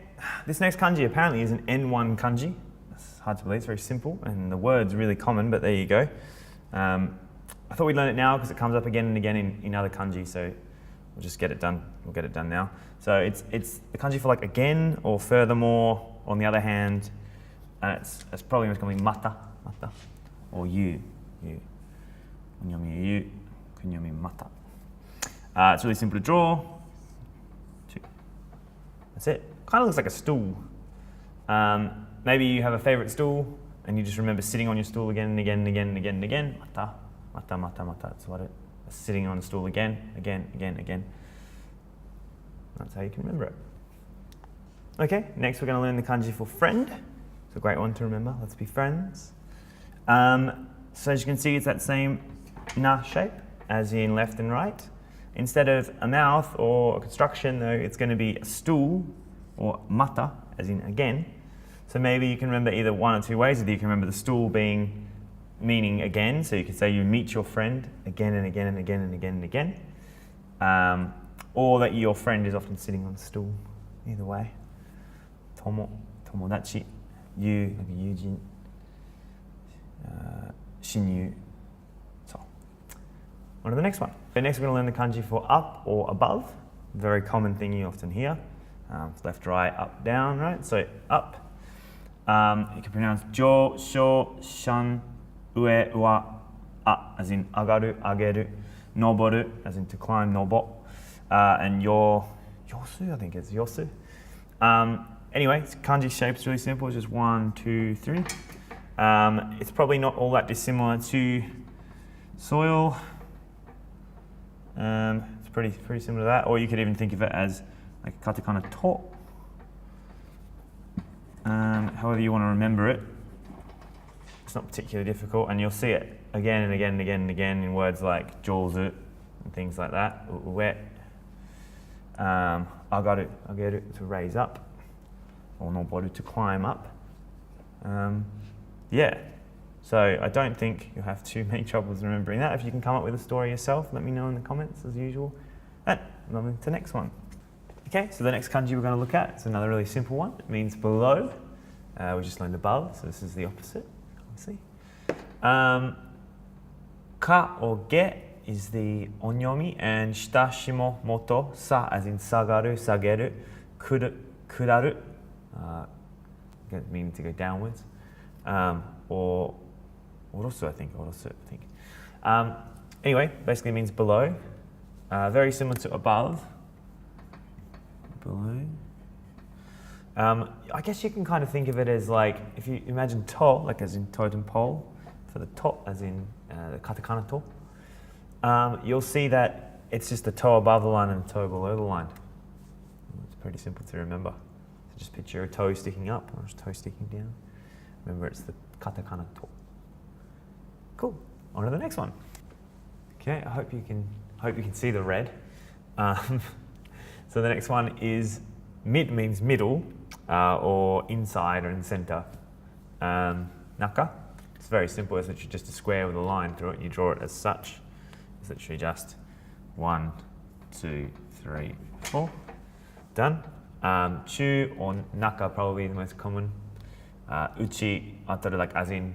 this next kanji apparently is an N1 kanji. That's hard to believe, it's very simple, and the word's really common, but there you go. I thought we'd learn it now because it comes up again and again in other kanji, so we'll just get it done. We'll get it done now. So it's the kanji for like again or furthermore, on the other hand, and it's probably going to be mata, or you. Onyomi you, kunyomi mata. It's really simple to draw. That's it. Kind of looks like a stool. Maybe you have a favorite stool and you just remember sitting on your stool again and again and again and again and again. Mata. That's what it's sitting on a stool again. That's how you can remember it. Okay, next we're going to learn the kanji for friend. It's a great one to remember. Let's be friends. So as you can see, it's that same na shape as in left and right. Instead of a mouth or a construction, though, it's going to be a stool or mata, as in again. So maybe you can remember either one or two ways. Either you can remember the stool meaning again, so you could say you meet your friend again and again and again and again and again. Or that your friend is often sitting on a stool. Either way. Tomodachi, you, like a yujin, shinyu. So, on to the next one. So next we're going to learn the kanji for up or above. Very common thing you often hear. Left, right, up, down, right? So up. You can pronounce jo, sho, shan, ue, wa, a, as in agaru, ageru, noboru, as in to climb, nobo, and yosu, I think it's yosu. Anyway, kanji shape's really simple. It's just 1, 2, 3. It's probably not all that dissimilar to soil. It's pretty similar to that. Or you could even think of it as like katakana to. However you want to remember it. It's not particularly difficult, and you'll see it again and again and again and again in words like jozu and things like that. Ue, agaru, ageru, to raise up, or noboru, to climb up. Yeah, so I don't think you'll have too many troubles remembering that. If you can come up with a story yourself, let me know in the comments as usual. And on to the next one. Okay, so the next kanji we're going to look at is another really simple one. It means below. We just learned above, so this is the opposite, obviously. Ka or ge is the onyomi, and shita, shimo, moto, sa as in sagaru, sageru, kuraru, meaning to go downwards, or orosu, I think. Anyway, basically means below. Very similar to above. Below. I guess you can kind of think of it as like, if you imagine to, like as in totem pole, for the to, as in the katakana to. You'll see that it's just the toe above the line and the toe below the line. It's pretty simple to remember. So just picture a toe sticking up or a toe sticking down. Remember, it's the katakana to. Cool. On to the next one. Okay, I hope you can see the red. So the next one is mid means middle or inside or in the center. Naka. It's very simple. It's literally just a square with a line through it. You draw it as such. It's literally just 1, 2, 3, 4. Done. Chu or naka, probably the most common. Uchi, like as in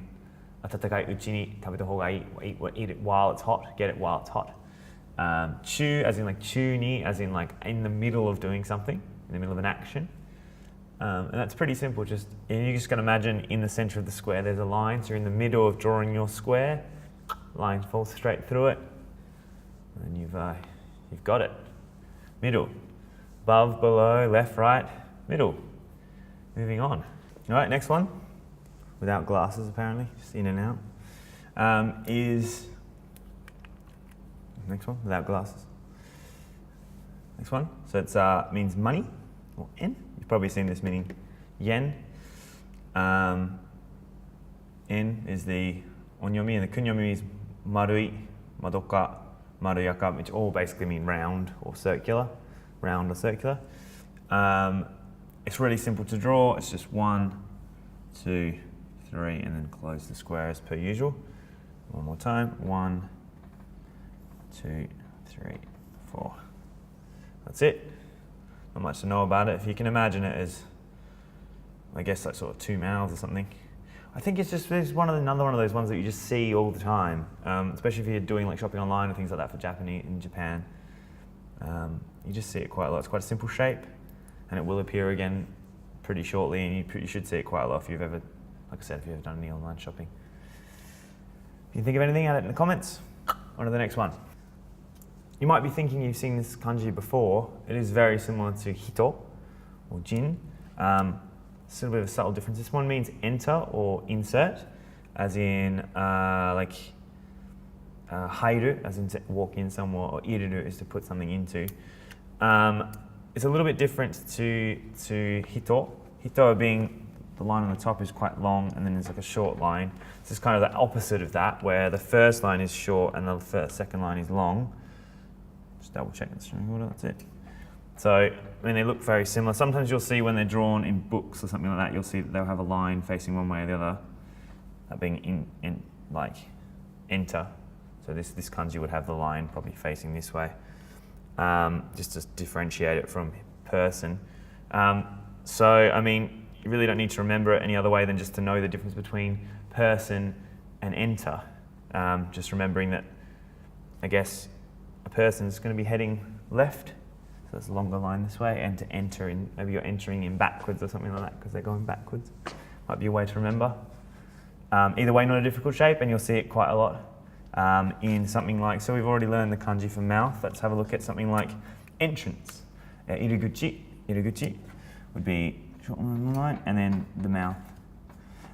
温かいうちに食べた方がいい. Eat it while it's hot. Get it while it's hot. Chu, as in like chuni, as in like in the middle of doing something, in the middle of an action. And that's pretty simple. Just you just can imagine in the center of the square there's a line. So you're in the middle of drawing your square. Line falls straight through it, and you've got it. Middle, above, below, left, right, middle. Moving on. All right, next one. Without glasses, apparently, just in and out. Is next one without glasses. Next one. So it's means money or yen. You've probably seen this meaning yen. Yen is the onyomi, and the kunyomi is marui, madoka, maruyaka, which all basically mean round or circular. Round or circular. It's really simple to draw. It's just 1, 2, 3, and then close the square as per usual. One more time. 1, 2, 3, 4. That's it. Not much to know about it. If you can imagine it as, I guess, like sort of 2 mouths or something. I think it's another one of those ones that you just see all the time, especially if you're doing like shopping online and things like that for Japanese in Japan. You just see it quite a lot. It's quite a simple shape, and it will appear again pretty shortly, and you should see it quite a lot if you've ever, like I said, if you've ever done any online shopping. If you think of anything, add it in the comments. On to the next one. You might be thinking you've seen this kanji before. It is very similar to hito or jin. It's a little bit of a subtle difference. This one means enter or insert, as in hairu, as in to walk in somewhere, or iriru is to put something into. It's a little bit different to hito. Hito being the line on the top is quite long, and then there's like a short line. This is kind of the opposite of that, where the first line is short and the second line is long. Just double check the string order, that's it. So, I mean, they look very similar. Sometimes you'll see when they're drawn in books or something like that, you'll see that they'll have a line facing one way or the other, that being in like enter. So this kanji would have the line probably facing this way, just to differentiate it from person. So, I mean, you really don't need to remember it any other way than just to know the difference between person and enter. Just remembering that, I guess, a person is going to be heading left, so it's a longer line this way, and to enter in, maybe you're entering in backwards or something like that because they're going backwards. Might be a way to remember. Either way, not a difficult shape, and you'll see it quite a lot in something like, so we've already learned the kanji for mouth. Let's have a look at something like entrance. Iriguchi would be short line, and then the mouth.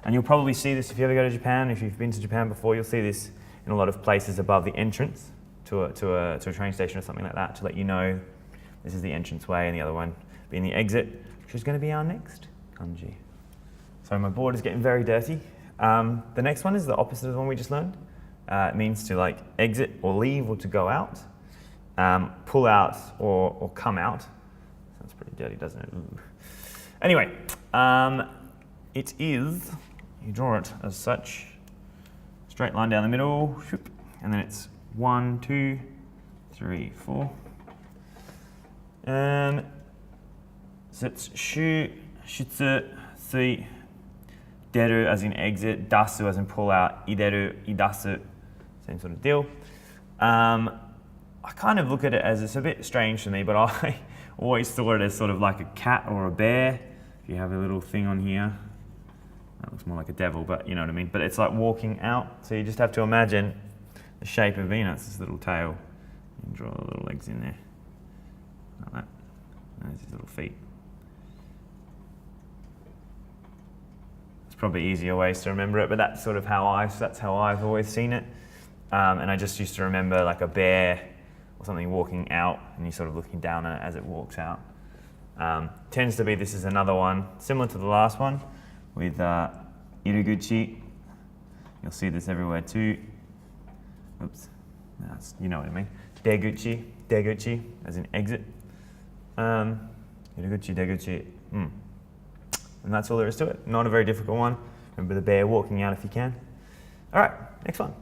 And you'll probably see this if you ever go to Japan. If you've been to Japan before, you'll see this in a lot of places above the entrance to a train station or something like that, to let you know this is the entrance way, and the other one being the exit, which is going to be our next kanji. Sorry, my board is getting very dirty. The next one is the opposite of the one we just learned. It means to like exit or leave, or to go out, pull out or come out. Sounds pretty dirty, doesn't it? Ooh. Anyway, it is, you draw it as such, straight line down the middle, and then it's 1, 2, 3, 4. So it's shu, shutsu, sui, deru as in exit, dasu as in pull out, ideru, idasu, same sort of deal. I kind of look at it as, it's a bit strange to me, but I always thought it as sort of like a cat or a bear. If you have a little thing on here, that looks more like a devil, but you know what I mean. But it's like walking out, so you just have to imagine the shape of Venus, this little tail, and draw the little legs in there, like that. There's his little feet. There's probably easier ways to remember it, but that's sort of how I've always seen it. And I just used to remember like a bear or something walking out, and you're sort of looking down at it as it walks out. Tends to be, this is another one, similar to the last one, with iruguchi. You'll see this everywhere too. Oops, you know what I mean. Deguchi, as in exit. Iruguchi, deguchi. And that's all there is to it. Not a very difficult one. Remember the bear walking out if you can. All right, next one.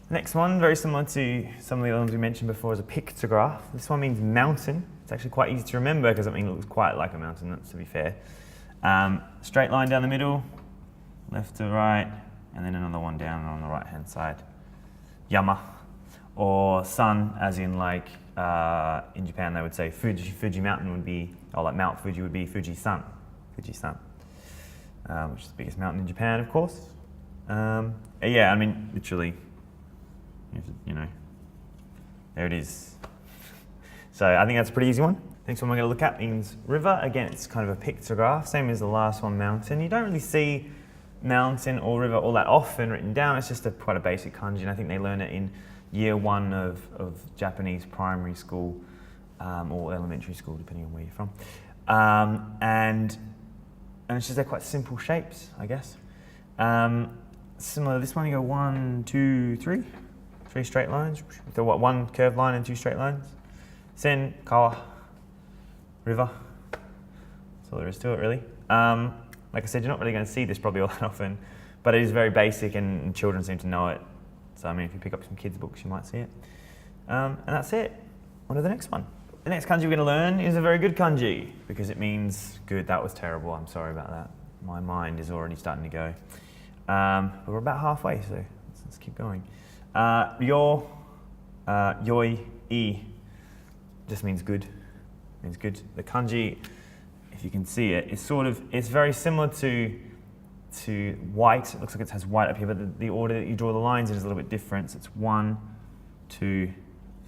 Next one, very similar to some of the other ones we mentioned before, is a pictograph. This one means mountain. It's actually quite easy to remember because it looks quite like a mountain, that's to be fair. Straight line down the middle, left to right, and then another one down on the right hand side. Yama, or sun, as in like in Japan they would say Fuji mountain would be, or like Mount Fuji would be Fuji-san, which is the biggest mountain in Japan, of course. Yeah, I mean, literally, you know, there it is. So I think that's a pretty easy one. Next one we're going to look at means river. Again, it's kind of a pictograph, same as the last one, mountain. You don't really see mountain or river all that often written down. It's just quite a basic kanji, and I think they learn it in year 1 of Japanese primary school or elementary school, depending on where you're from. And it's just they're quite simple shapes, I guess. Similar to this one, you go 1, 2, 3. 3 straight lines. So what, 1 curved line and 2 straight lines. Sen, kawa, river. That's all there is to it, really. Like I said, you're not really going to see this probably all that often, but it is very basic and children seem to know it. So I mean, if you pick up some kids' books, you might see it. And that's it. On to the next one. The next kanji we're going to learn is a very good kanji, because it means good. That was terrible. I'm sorry about that. My mind is already starting to go. But we're about halfway, so let's keep going. Ryo, yoi, I just means good. Means good. The kanji, if you can see it, it's very similar to white. It looks like it has white up here, but the order that you draw the lines in is a little bit different. So it's 1, 2,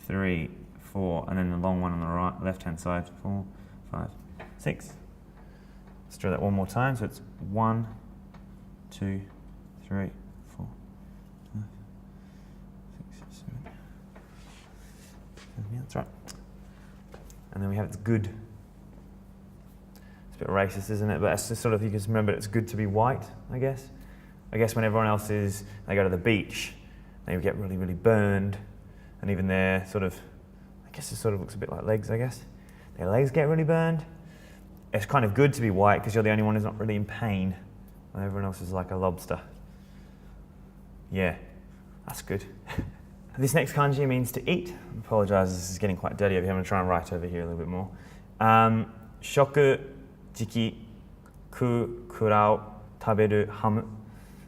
3, 4, and then the long one on the right, left-hand side, 4, 5, 6. Let's draw that one more time. So it's 1, 2, 3, 4, 5, 6, 7. Yeah, that's right. And then we have it's good. It's a bit racist, isn't it? But it's just sort of, you can remember it's good to be white, I guess. I guess when everyone else they go to the beach, they get really, really burned. And even their sort of, I guess it sort of looks a bit like legs, I guess. Their legs get really burned. It's kind of good to be white because you're the only one who's not really in pain. And everyone else is like a lobster. Yeah, that's good. This next kanji means to eat. I apologise, this is getting quite dirty over here. I'm going to try and write over here a little bit more. Shoku, jiki, ku, kurao, taberu, hamu.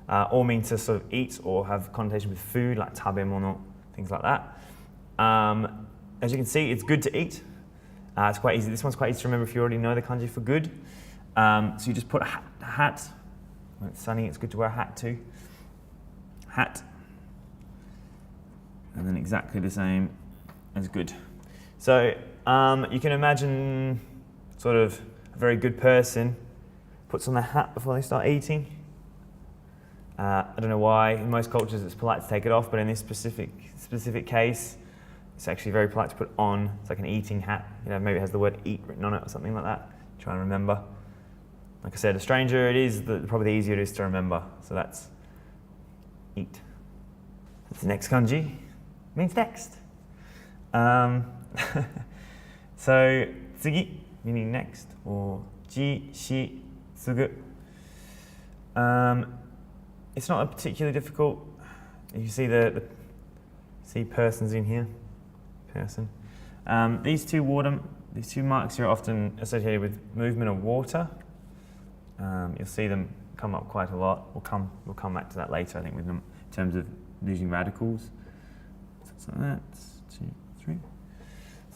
All mean to sort of eat or have connotation with food, like tabemono, things like that. As you can see, it's good to eat. It's quite easy. This one's quite easy to remember if you already know the kanji for good. So you just put a hat. When it's sunny, it's good to wear a hat too. Hat. And then exactly the same as good. So you can imagine sort of a very good person puts on their hat before they start eating. I don't know why. In most cultures it's polite to take it off, but in this specific case, it's actually very polite to put on. It's like an eating hat. You know, maybe it has the word eat written on it or something like that. Try and remember. Like I said, a stranger, it is probably the easier it is to remember. So that's eat. That's the next kanji. Means next. So tsugi, meaning next, or ji, shi, tsugu. It's not a particularly difficult. You see see persons in here. Person. These two marks here are often associated with movement of water. You'll see them come up quite a lot. We'll come back to that later, I think, with them in terms of using radicals. So that's 2, 3.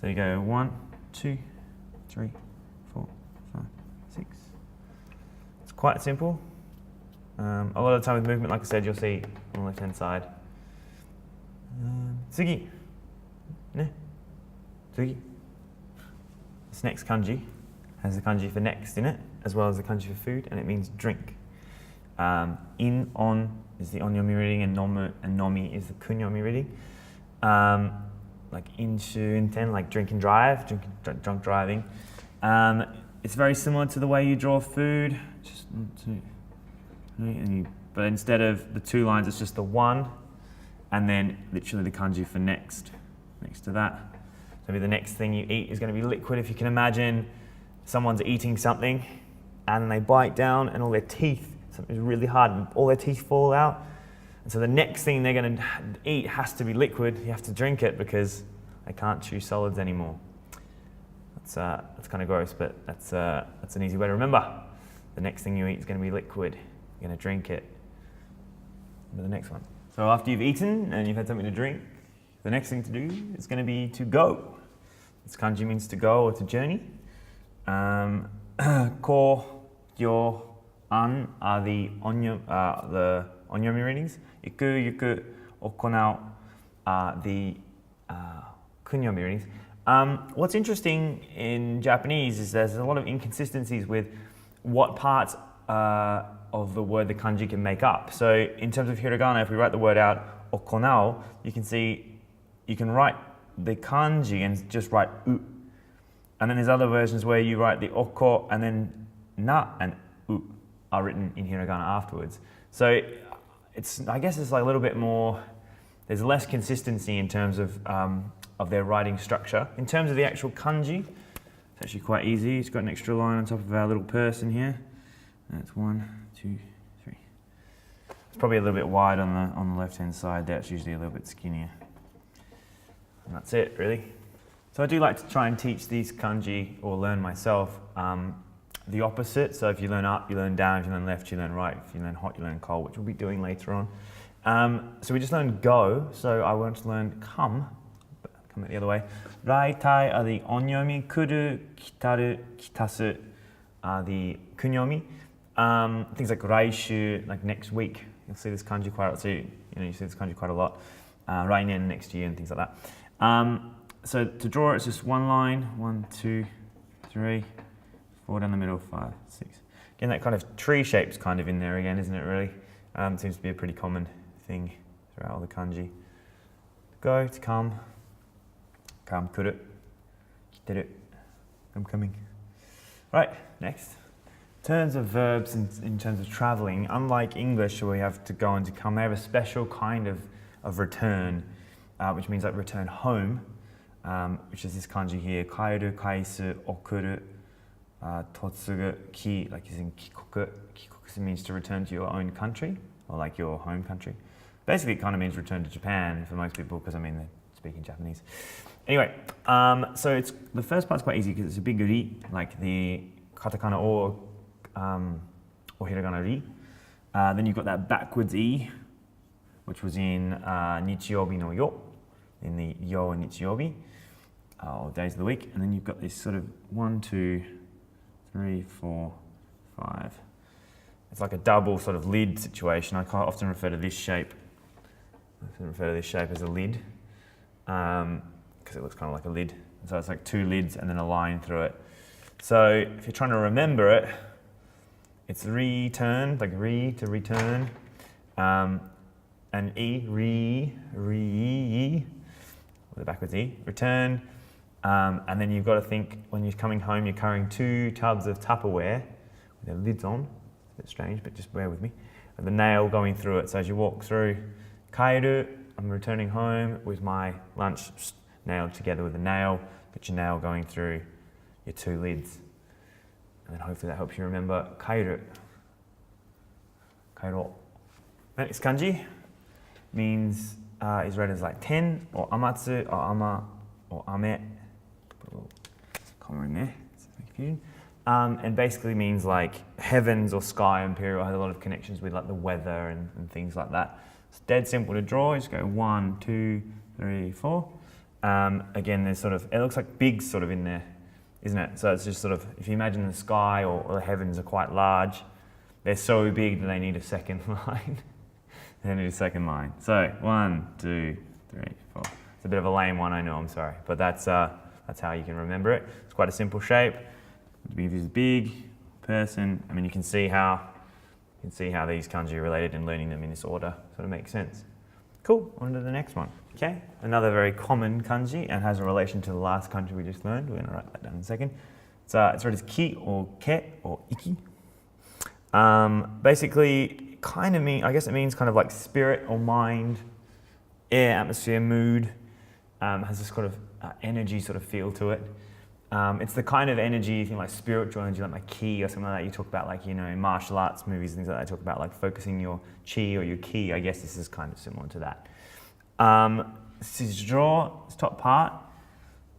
So you go 1, 2, 3, 4, 5, 6. It's quite simple. A lot of the time with movement, like I said, you'll see on the left-hand side. Tsugi. Ne. Tsugi. This next kanji has the kanji for next in it, as well as the kanji for food, and it means drink. In, on, is the onyomi reading, and nomi is the kunyomi reading. Like inshu inten, like drink and drive, drunk driving. It's very similar to the way you draw food. Just but instead of the 2 lines, it's just the 1, and then literally the kanji for next to that. So maybe the next thing you eat is going to be liquid. If you can imagine someone's eating something and they bite down and all their teeth, something's really hard, and all their teeth fall out. And so the next thing they're going to eat has to be liquid. You have to drink it because they can't chew solids anymore. That's kind of gross, but that's an easy way to remember. The next thing you eat is going to be liquid. You're going to drink it. The next one. So after you've eaten and you've had something to drink, the next thing to do is going to be to go. This kanji means to go or to journey. Ko, gyo, an are the onyomi readings. Iku, yuku, okonao are the kunyomi readings. What's interesting in Japanese is there's a lot of inconsistencies with what parts of the word the kanji can make up. So in terms of hiragana, if we write the word out, okonao, you can see, you can write the kanji and just write u. And then there's other versions where you write the oko and then na and u are written in hiragana afterwards. So I guess it's like a little bit more, there's less consistency in terms of their writing structure. In terms of the actual kanji, it's actually quite easy. It's got an extra line on top of our little person here. That's 1, 2, 3. It's probably a little bit wide on the left-hand side there. It's usually a little bit skinnier. And that's it, really. So I do like to try and teach these kanji, or learn myself, the opposite. So if you learn up, you learn down. If you learn left, you learn right. If you learn hot, you learn cold, which we'll be doing later on. So we just learned go. So I want to learn come the other way. Raitai are the onyomi. Kuru, kitaru, kitasu are the kunyomi. Things like raishu, like next week. You'll see this kanji quite a lot. So you see this kanji quite a lot. Rainen, next year, and things like that. So to draw it's just 1 line. 1, 2, 3, 4 down the middle, 5, 6. Again, that kind of tree shape's kind of in there again, isn't it, really? It seems to be a pretty common thing throughout all the kanji. Go, to come, kuru, kiteru, I'm coming. Right, next. In terms of verbs, in terms of traveling, unlike English where we have to go and to come, they have a special kind of return, which means like return home, which is this kanji here, kaeru, kaisu, okuru, totsugu, ki, like is in kikoku. Kikoku means to return to your own country, or like your home country. Basically, it kind of means return to Japan for most people, because I mean, they're speaking Japanese. Anyway, so it's the first part's quite easy because it's a big ri, like the katakana or hiragana ri. Then you've got that backwards i, which was in nichiyobi no yo, in the yo and nichiyobi, or days of the week. And then you've got this sort of 1, 2, 3, 4, 5. It's like a double sort of lid situation. I quite often refer to this shape. As a lid, because it looks kind of like a lid. So it's like 2 lids and then a line through it. So if you're trying to remember it, it's return, like re to return, and e, re, with a backwards e, return. And then you've got to think when you're coming home, you're carrying 2 tubs of Tupperware with their lids on. It's a bit strange, but just bear with me. And the nail going through it. So as you walk through, kaeru, I'm returning home with my lunch nailed together with a nail. Get your nail going through your 2 lids. And then hopefully that helps you remember kaeru. Kaero. Next kanji means, is read as like 10, or amatsu, or ama, or ame. Put a little comma in there, so no confusion. And basically means like heavens or sky. Imperial has a lot of connections with like the weather and things like that. It's dead simple to draw. You just go 1, 2, 3, 4. Again, there's sort of, it looks like big sort of in there, isn't it? So it's just sort of, if you imagine the sky or the heavens are quite large, they're so big that they need a second line. They need a second line. So 1, 2, 3, 4. It's a bit of a lame one, I know, I'm sorry. But that's how you can remember it. It's quite a simple shape. This big person. I mean, you can see how can see how these kanji are related and learning them in this order sort of makes sense. Cool, on to the next one. Okay, another very common kanji and has a relation to the last kanji we just learned. We're going to write that down in a second. It's read as ki or ke or iki. Basically, kind of I guess it means kind of like spirit or mind, air, atmosphere, mood. Has this kind of energy sort of feel to it. It's the kind of energy you think like spiritual energy, like my ki or something like that. You talk about like, you know, in martial arts movies and things like that. Talk about like focusing your chi or your ki. I guess this is kind of similar to that. This is draw, this top part.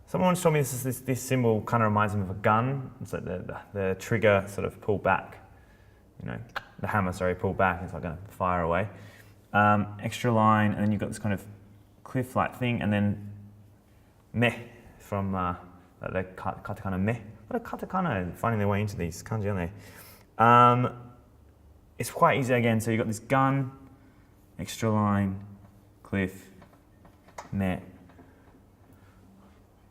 Someone once told me this symbol kind of reminds them of a gun. It's like the trigger sort of pulled back. You know, the hammer, sorry, pulled back. It's like going to fire away. Extra line, and then you've got this kind of cliff-like thing, and then meh from the katakana meh. What a katakana finding their way into these kanji, aren't they? It's quite easy again. So you've got this gun, extra line, cliff, meh.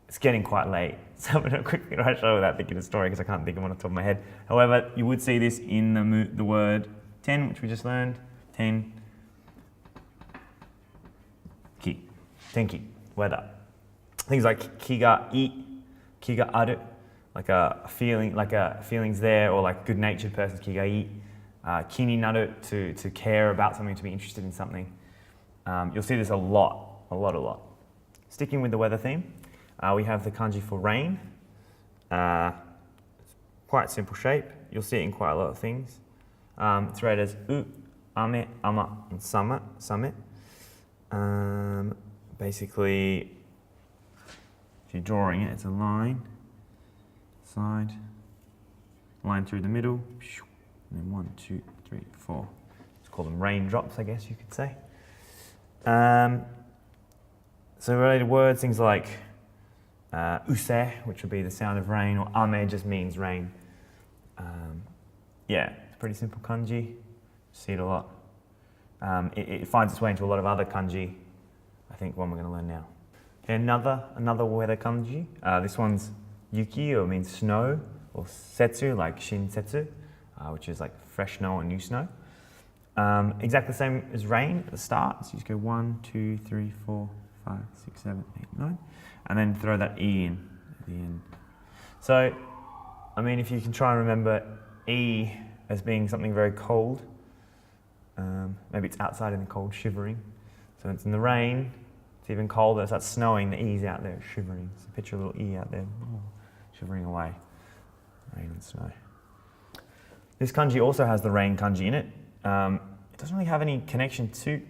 It's getting quite late, so I'm going to quickly write show without thinking of a story because I can't think of one on the top of my head. However, you would see this in the word ten, which we just learned. Ten, ki, tenki, weather. Things like kiga i, kiga aru, like a feeling, like a feelings there, or like good-natured person, kiga i. Kini naru, to care about something, to be interested in something. You'll see this a lot. Sticking with the weather theme. We have the kanji for rain. Quite simple shape. You'll see it in quite a lot of things. It's read as u, ame, ama, and same. Basically, if you're drawing it, it's a line, side, line through the middle, and then 1, 2, 3, 4. Let's call them raindrops, I guess you could say. So related words, things like use, which would be the sound of rain, or ame just means rain. Yeah, it's pretty simple kanji. See it a lot. It finds its way into a lot of other kanji. I think one we're going to learn now. Okay, another weather kanji. This one's yuki, or means snow, or setsu, like shinsetsu, which is like fresh snow or new snow. Exactly the same as rain at the start. So you just go 1, 2, 3, 4, 5, 6, 7, 8, 9. And then throw that E in at the end. So, I mean, if you can try and remember E as being something very cold, maybe it's outside in the cold, shivering. So it's in the rain, it's even colder, it starts snowing, the E's out there, shivering. So picture a little E out there, shivering away. Rain and snow. This kanji also has the rain kanji in it. It doesn't really have any connection to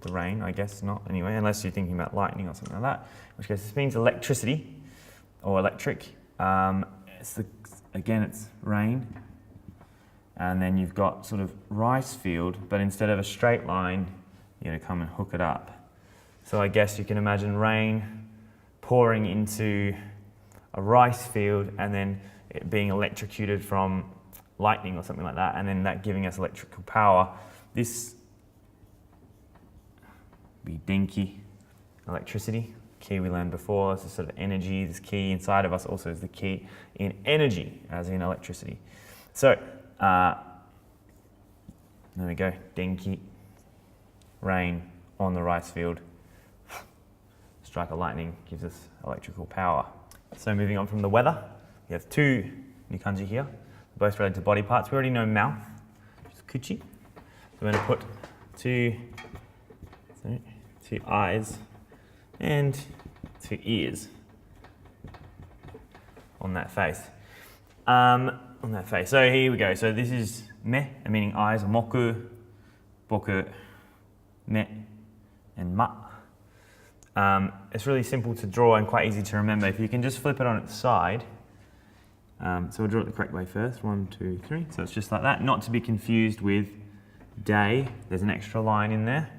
the rain, I guess not anyway, unless you're thinking about lightning or something like that, in which case this means electricity or electric. Again, it's rain, and then you've got sort of rice field, but instead of a straight line, you're going to come and hook it up. So I guess you can imagine rain pouring into a rice field and then it being electrocuted from lightning or something like that, and then that giving us electrical power. This be denki, electricity. Ki we learned before, this is sort of energy. This ki inside of us also is the ki in energy, as in electricity. So, there we go, denki, rain on the rice field. Strike a lightning, gives us electrical power. So moving on from the weather, we have two new kanji here, both related to body parts. We already know mouth, which is kuchi. So we're going to put two eyes and 2 ears on that face. So here we go. So this is me, meaning eyes, moku, boku, me, and ma. It's really simple to draw and quite easy to remember. If you can just flip it on its side. So we'll draw it the correct way first. 1, 2, 3. So it's just like that. Not to be confused with day. There's an extra line in there.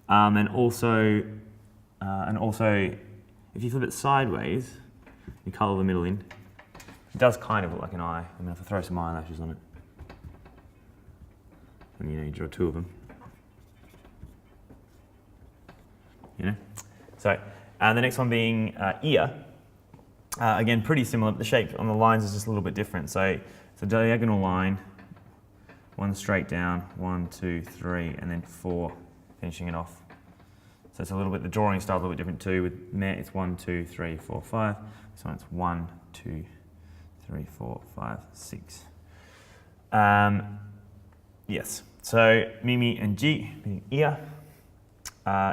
And also, if you flip it sideways, you colour the middle in. It does kind of look like an eye. I'm going to have to throw some eyelashes on it. And you draw 2 of them. So, the next one being ear. Again, pretty similar, but the shape on the lines is just a little bit different. So it's a diagonal line, one straight down, 1, 2, 3, and then 4, finishing it off. So it's a little bit, the drawing style is a little bit different too. With me, it's 1, 2, 3, 4, 5. This one it's 1, 2, 3, 4, 5, 6. Yes, so Mimi and Ji, meaning ear.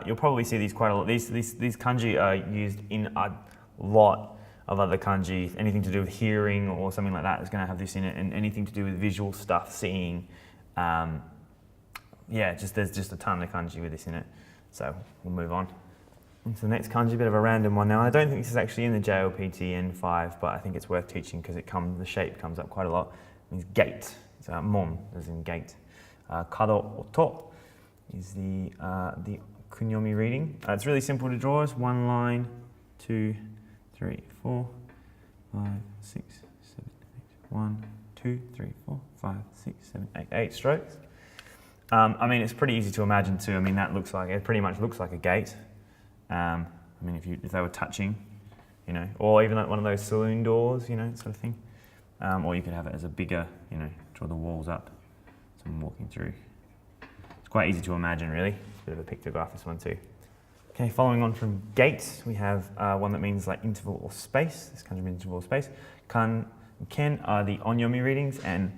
You'll probably see these quite a lot. These kanji are used in a lot of other kanji. Anything to do with hearing or something like that is going to have this in it, and anything to do with visual stuff, seeing. Yeah, there's just a ton of kanji with this in it. So we'll move on into the next kanji, a bit of a random one now. I don't think this is actually in the JLPT N5, but I think it's worth teaching because the shape comes up quite a lot. It means gate. So mon, as in gate. Kado or to is the kunyomi reading. It's really simple to draw. It's one line, 2, 3, 4, 5, 6, 7, 8. 1, 2, 3, 4, 5, 6, 7, 8. 8 strokes. I mean, it's pretty easy to imagine too. I mean, it pretty much looks like a gate. I mean, if they were touching, you know, or even like one of those saloon doors, you know, sort of thing. Or you could have it as a bigger, you know, draw the walls up. So I'm walking through. It's quite easy to imagine, really. It's a bit of a pictograph, this one too. Okay, following on from gate, we have one that means like interval or space. This kind of interval or space. Kan and ken are the onyomi readings, and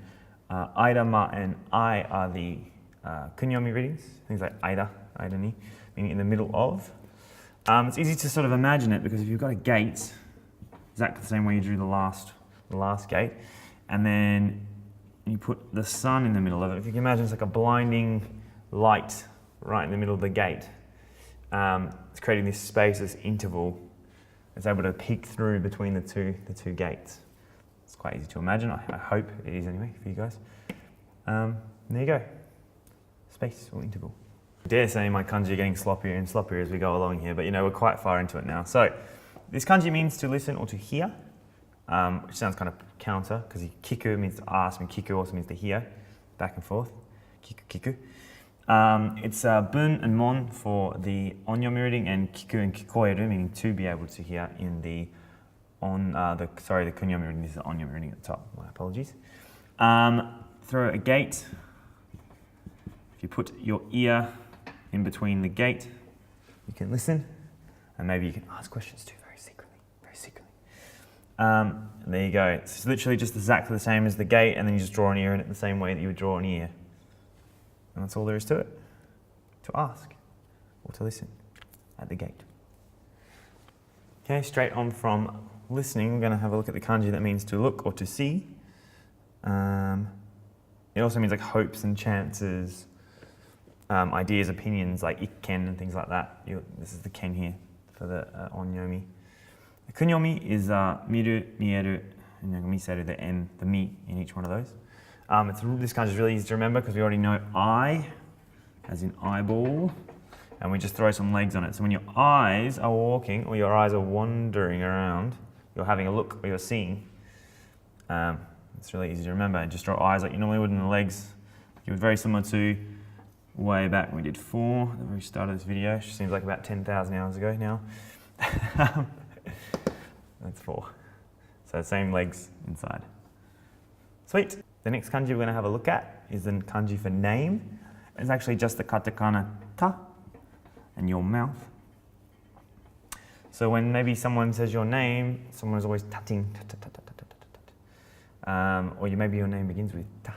ida, ma, and I are the kunyomi readings. Things like ida ni, meaning in the middle of. It's easy to sort of imagine it because if you've got a gate, exactly the same way you drew the last gate, and then you put the sun in the middle of it. If you can imagine, it's like a blinding light right in the middle of the gate. It's creating this space, this interval. It's able to peek through between the two gates. It's quite easy to imagine. I hope it is anyway for you guys. There you go. Space or interval. I dare say my kanji are getting sloppier and sloppier as we go along here, but you know, we're quite far into it now. So this kanji means to listen or to hear, which sounds kind of counter because kiku means to ask and kiku also means to hear, back and forth. Kiku. It's bun and mon for the onyomi reading, and kiku and kikoeru meaning to be able to hear in the kunyomi reading. This is the onyomi reading at the top. My apologies. Throw a gate. If you put your ear in between the gate, you can listen, and maybe you can ask questions too, very secretly. And there you go. It's literally just exactly the same as the gate, and then you just draw an ear in it the same way that you would draw an ear. And that's all there is to it. To ask or to listen at the gate. Okay, straight on from listening, we're going to have a look at the kanji that means to look or to see. It also means like hopes and chances, ideas, opinions, like ikken and things like that. This is the ken here for the onyomi. The kunyomi is miru, mieru, and miseru, the n, the mi in each one of those. This kanji is really easy to remember because we already know eye, as in eyeball, and we just throw some legs on it. So when your eyes are walking or your eyes are wandering around, you're having a look or you're seeing. It's really easy to remember. And just draw eyes like you normally would in the legs. It was very similar to way back when we did 4 at the very start of this video. Which seems like about 10,000 hours ago now. That's 4. So same legs inside. Sweet. The next kanji we're going to have a look at is the kanji for name. It's actually just the katakana ta and your mouth. So when maybe someone says your name, someone is always tatting, or maybe your name begins with ta,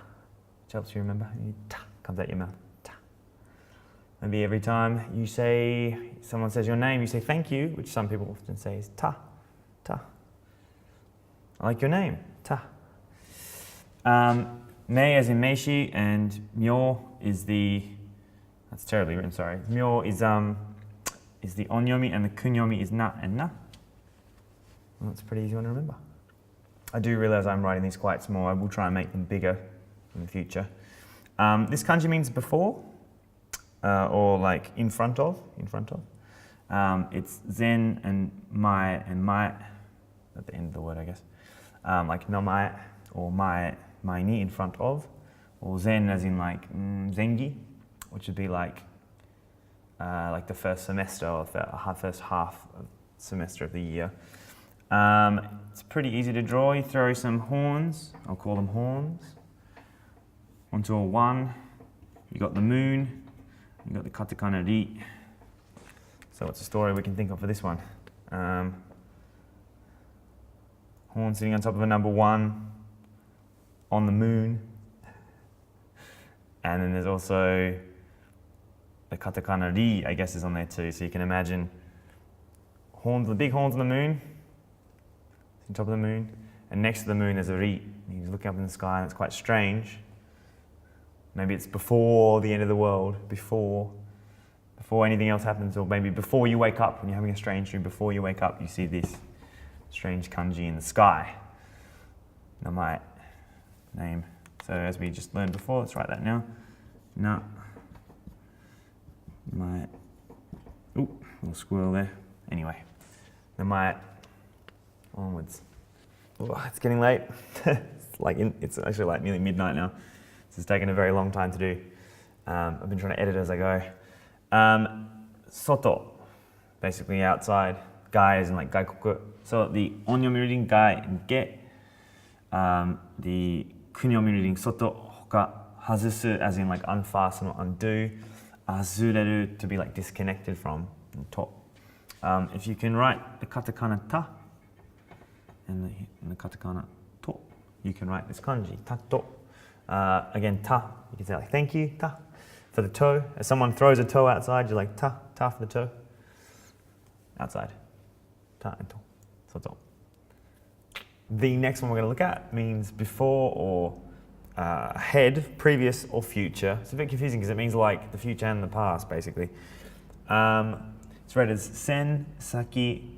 which helps you remember. Ta comes out your mouth. Ta. Maybe every time someone says your name, you say thank you, which some people often say is ta, ta. I like your name, ta. Me as in meishi, and myo is that's terribly written, sorry. Myo is the onyomi, and the kunyomi is na and na. Well, that's a pretty easy one to remember. I do realize I'm writing these quite small. I will try and make them bigger in the future. This kanji means before, or like in front of. It's zen and mai at the end of the word, I guess. Like namae or mai ni in front of, or zen as in like zengi, which would be like the first semester or first half of semester of the year. It's pretty easy to draw. You throw some horns. I'll call them horns. onto a 1. You got the moon. You got the katakana ri. So what's the story we can think of for this one? Horn sitting on top of a number 1 on the moon. And then there's also the katakana ri, I guess, is on there too. So you can imagine horns, the big horns on the moon, on top of the moon, and next to the moon there's a ri. He's looking up in the sky, and it's quite strange. Maybe it's before the end of the world, before anything else happens, or maybe before you wake up, when you're having a strange dream, before you wake up, you see this strange kanji in the sky. I might name. So as we just learned before, let's write that now. Na. Might. Ooh, little squirrel there. Anyway, the might onwards. Oh, it's getting late. It's actually like nearly midnight now. This has taken a very long time to do. I've been trying to edit as I go. Soto, basically outside. Gai is in like gaikoku. So the onyomi reading gai and ge. The kunyomi reading soto, hoka, hazusu as in like unfasten or undo. Azureru to be like disconnected from, and to. If you can write the katakana ta and the katakana to, you can write this kanji, tato. Again, ta, you can say like thank you, ta. For the toe, as someone throws a toe outside, you're like ta, ta for the toe. Outside, ta and to, soto. The next one we're going to look at means before or ahead, previous or future. It's a bit confusing because it means like the future and the past, basically. It's read as sen, saki,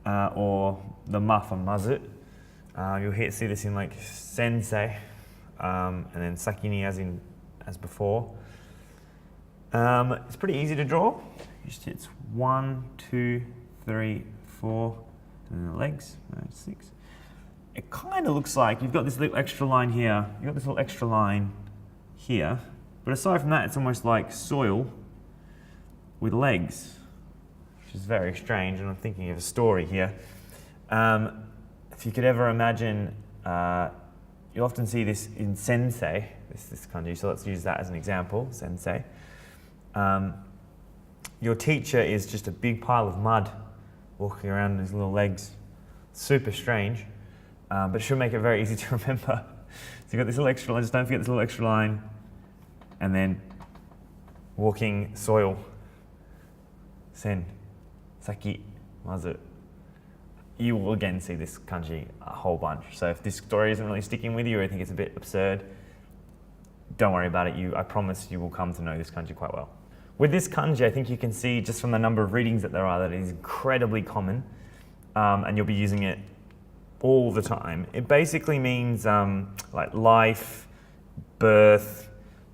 or the ma from mazu. You'll see this in like sensei, and then saki ni as before. It's pretty easy to draw. It's 1, 2, 3, 4, and then the legs, 6. It kind of looks like you've got this little extra line here, you've got this little extra line here, but aside from that, it's almost like soil with legs, which is very strange, and I'm thinking of a story here. If you could ever imagine, you often see this in sensei, this kanji, so let's use that as an example, sensei. Your teacher is just a big pile of mud walking around on his little legs. Super strange. But it should make it very easy to remember. So you've got this little extra line, just don't forget this little extra line, and then walking soil, sen, saki, mazu. You will again see this kanji a whole bunch. So if this story isn't really sticking with you or you think it's a bit absurd, don't worry about it. I promise you will come to know this kanji quite well. With this kanji, I think you can see just from the number of readings that there are that it is incredibly common, and you'll be using it all the time. It basically means like life, birth,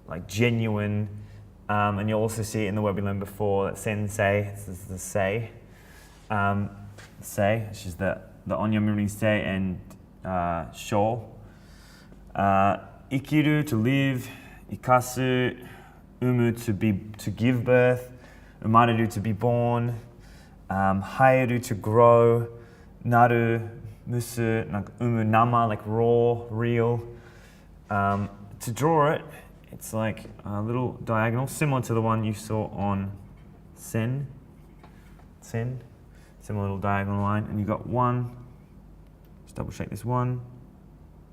like genuine, and you'll also see it in the word we learned before, that sensei, this is the sei, sei, which is the onyomi sei and sho. Ikiru, to live, ikasu, umu, to give birth, umareru, to be born, haeru, to grow, naru, musu, like umu nama, like raw, real. To draw it, it's like a little diagonal, similar to the one you saw on sen, similar little diagonal line, and you've got 1, just double check this, 1,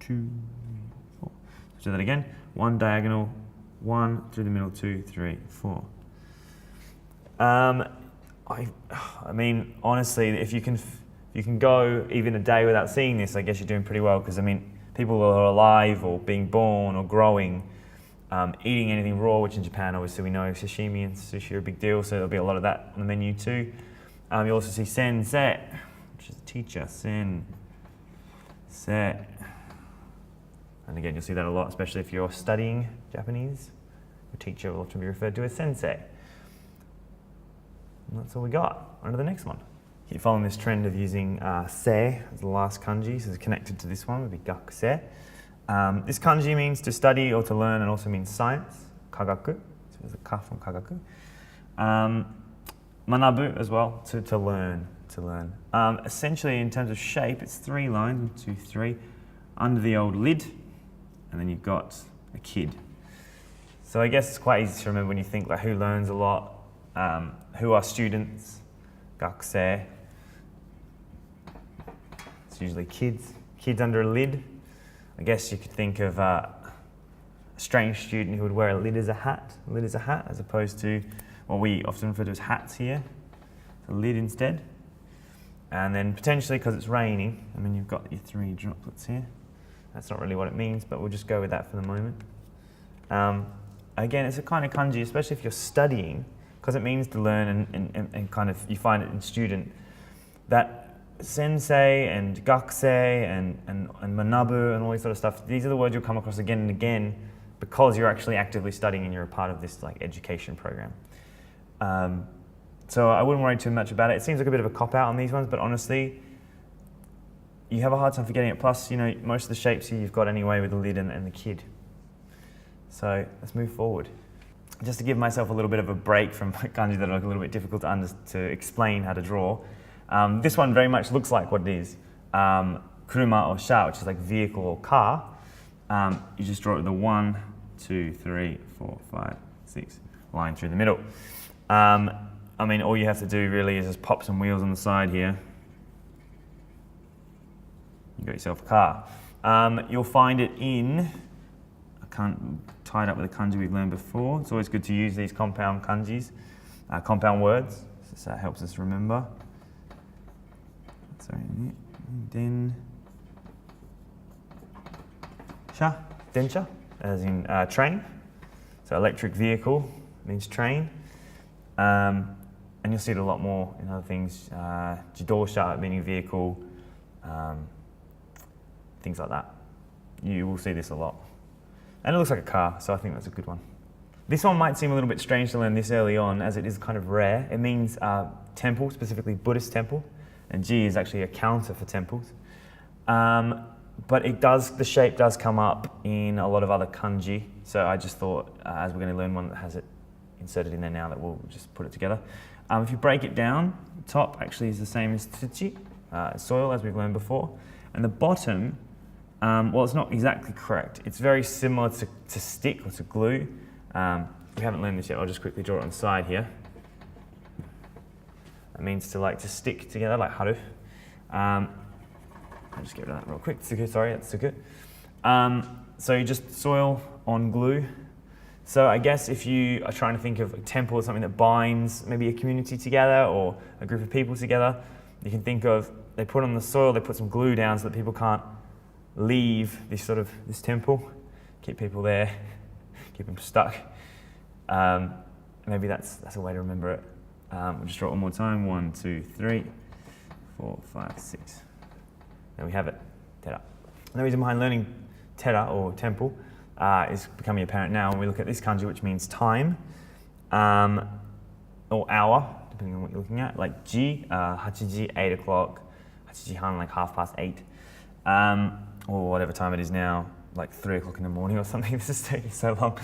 2, 4. Let's do that again, 1 diagonal, 1 through the middle, 2, 3, 4. I mean, honestly, if you can go even a day without seeing this, I guess you're doing pretty well, because I mean, people who are alive or being born or growing, eating anything raw, which in Japan obviously we know sashimi and sushi are a big deal, so there'll be a lot of that on the menu too. You also see sensei, which is a teacher, sensei. And again, you'll see that a lot, especially if you're studying Japanese. Your teacher will often be referred to as sensei. And that's all we got. On to the next one. Keep following this trend of using sei as the last kanji, so it's connected to this one, would be gakusei. This kanji means to study or to learn, and also means science, kagaku, so there's a ka from kagaku. Manabu as well, to learn. Essentially, in terms of shape, it's 3 lines, 1, 2, 3, under the old lid, and then you've got a kid. So I guess it's quite easy to remember when you think like who learns a lot, who are students, gakusei. It's usually kids under a lid. I guess you could think of a strange student who would wear a lid as a hat, as opposed to what we often refer to as hats here, a lid instead. And then potentially, because it's raining, I mean, you've got your 3 droplets here. That's not really what it means, but we'll just go with that for the moment. Again, it's a kind of kanji, especially if you're studying, because it means to learn and kind of, you find it in student, that sensei and gakusei and manabu and all this sort of stuff, these are the words you'll come across again and again because you're actually actively studying and you're a part of this like education program. So I wouldn't worry too much about it. It seems like a bit of a cop-out on these ones, but honestly, you have a hard time forgetting it. Plus, you know, most of the shapes here you've got anyway with the lid and the kid. So let's move forward. Just to give myself a little bit of a break from kanji that are a little bit difficult to explain how to draw. This one very much looks like what it is. Kuruma or sha, which is like vehicle or car. You just draw it with the 1, 2, 3, 4, 5, 6 line through the middle. I mean, all you have to do really is just pop some wheels on the side here. You got yourself a car. You'll find it in, tied up with a kanji we've learned before. It's always good to use these compound kanjis, compound words. So that helps us remember. So den, sha, densha, as in train. So electric vehicle means train. And you'll see it a lot more in other things. Jidosha meaning vehicle, things like that. You will see this a lot. And it looks like a car, so I think that's a good one. This one might seem a little bit strange to learn this early on, as it is kind of rare. It means temple, specifically Buddhist temple, and ji is actually a counter for temples. But the shape does come up in a lot of other kanji, so I just thought, as we're going to learn one that has it inserted in there now, that we'll just put it together. If you break it down, the top actually is the same as tsuchi, soil, as we've learned before. And the bottom, well, it's not exactly correct. It's very similar to stick or to glue. We haven't learned this yet. I'll just quickly draw it on the side here. That means to stick together, like haru. I'll just get rid of that real quick. Tsuku, sorry, that's tsuku. So you just soil on glue. So I guess if you are trying to think of a temple as something that binds maybe a community together or a group of people together, you can think of, they put on the soil, they put some glue down so that people can't leave this temple, keep people there, keep them stuck. Maybe that's a way to remember it. We'll just draw it one more time. 1, 2, 3, 4, 5, 6. There we have it, tera. The reason behind learning tera or temple is becoming apparent now when we look at this kanji, which means time, or hour, depending on what you're looking at, like ji, 8ji, 8 o'clock, 8ji han, like 8:30, or whatever time it is now, like 3 o'clock in the morning or something. This is taking so long.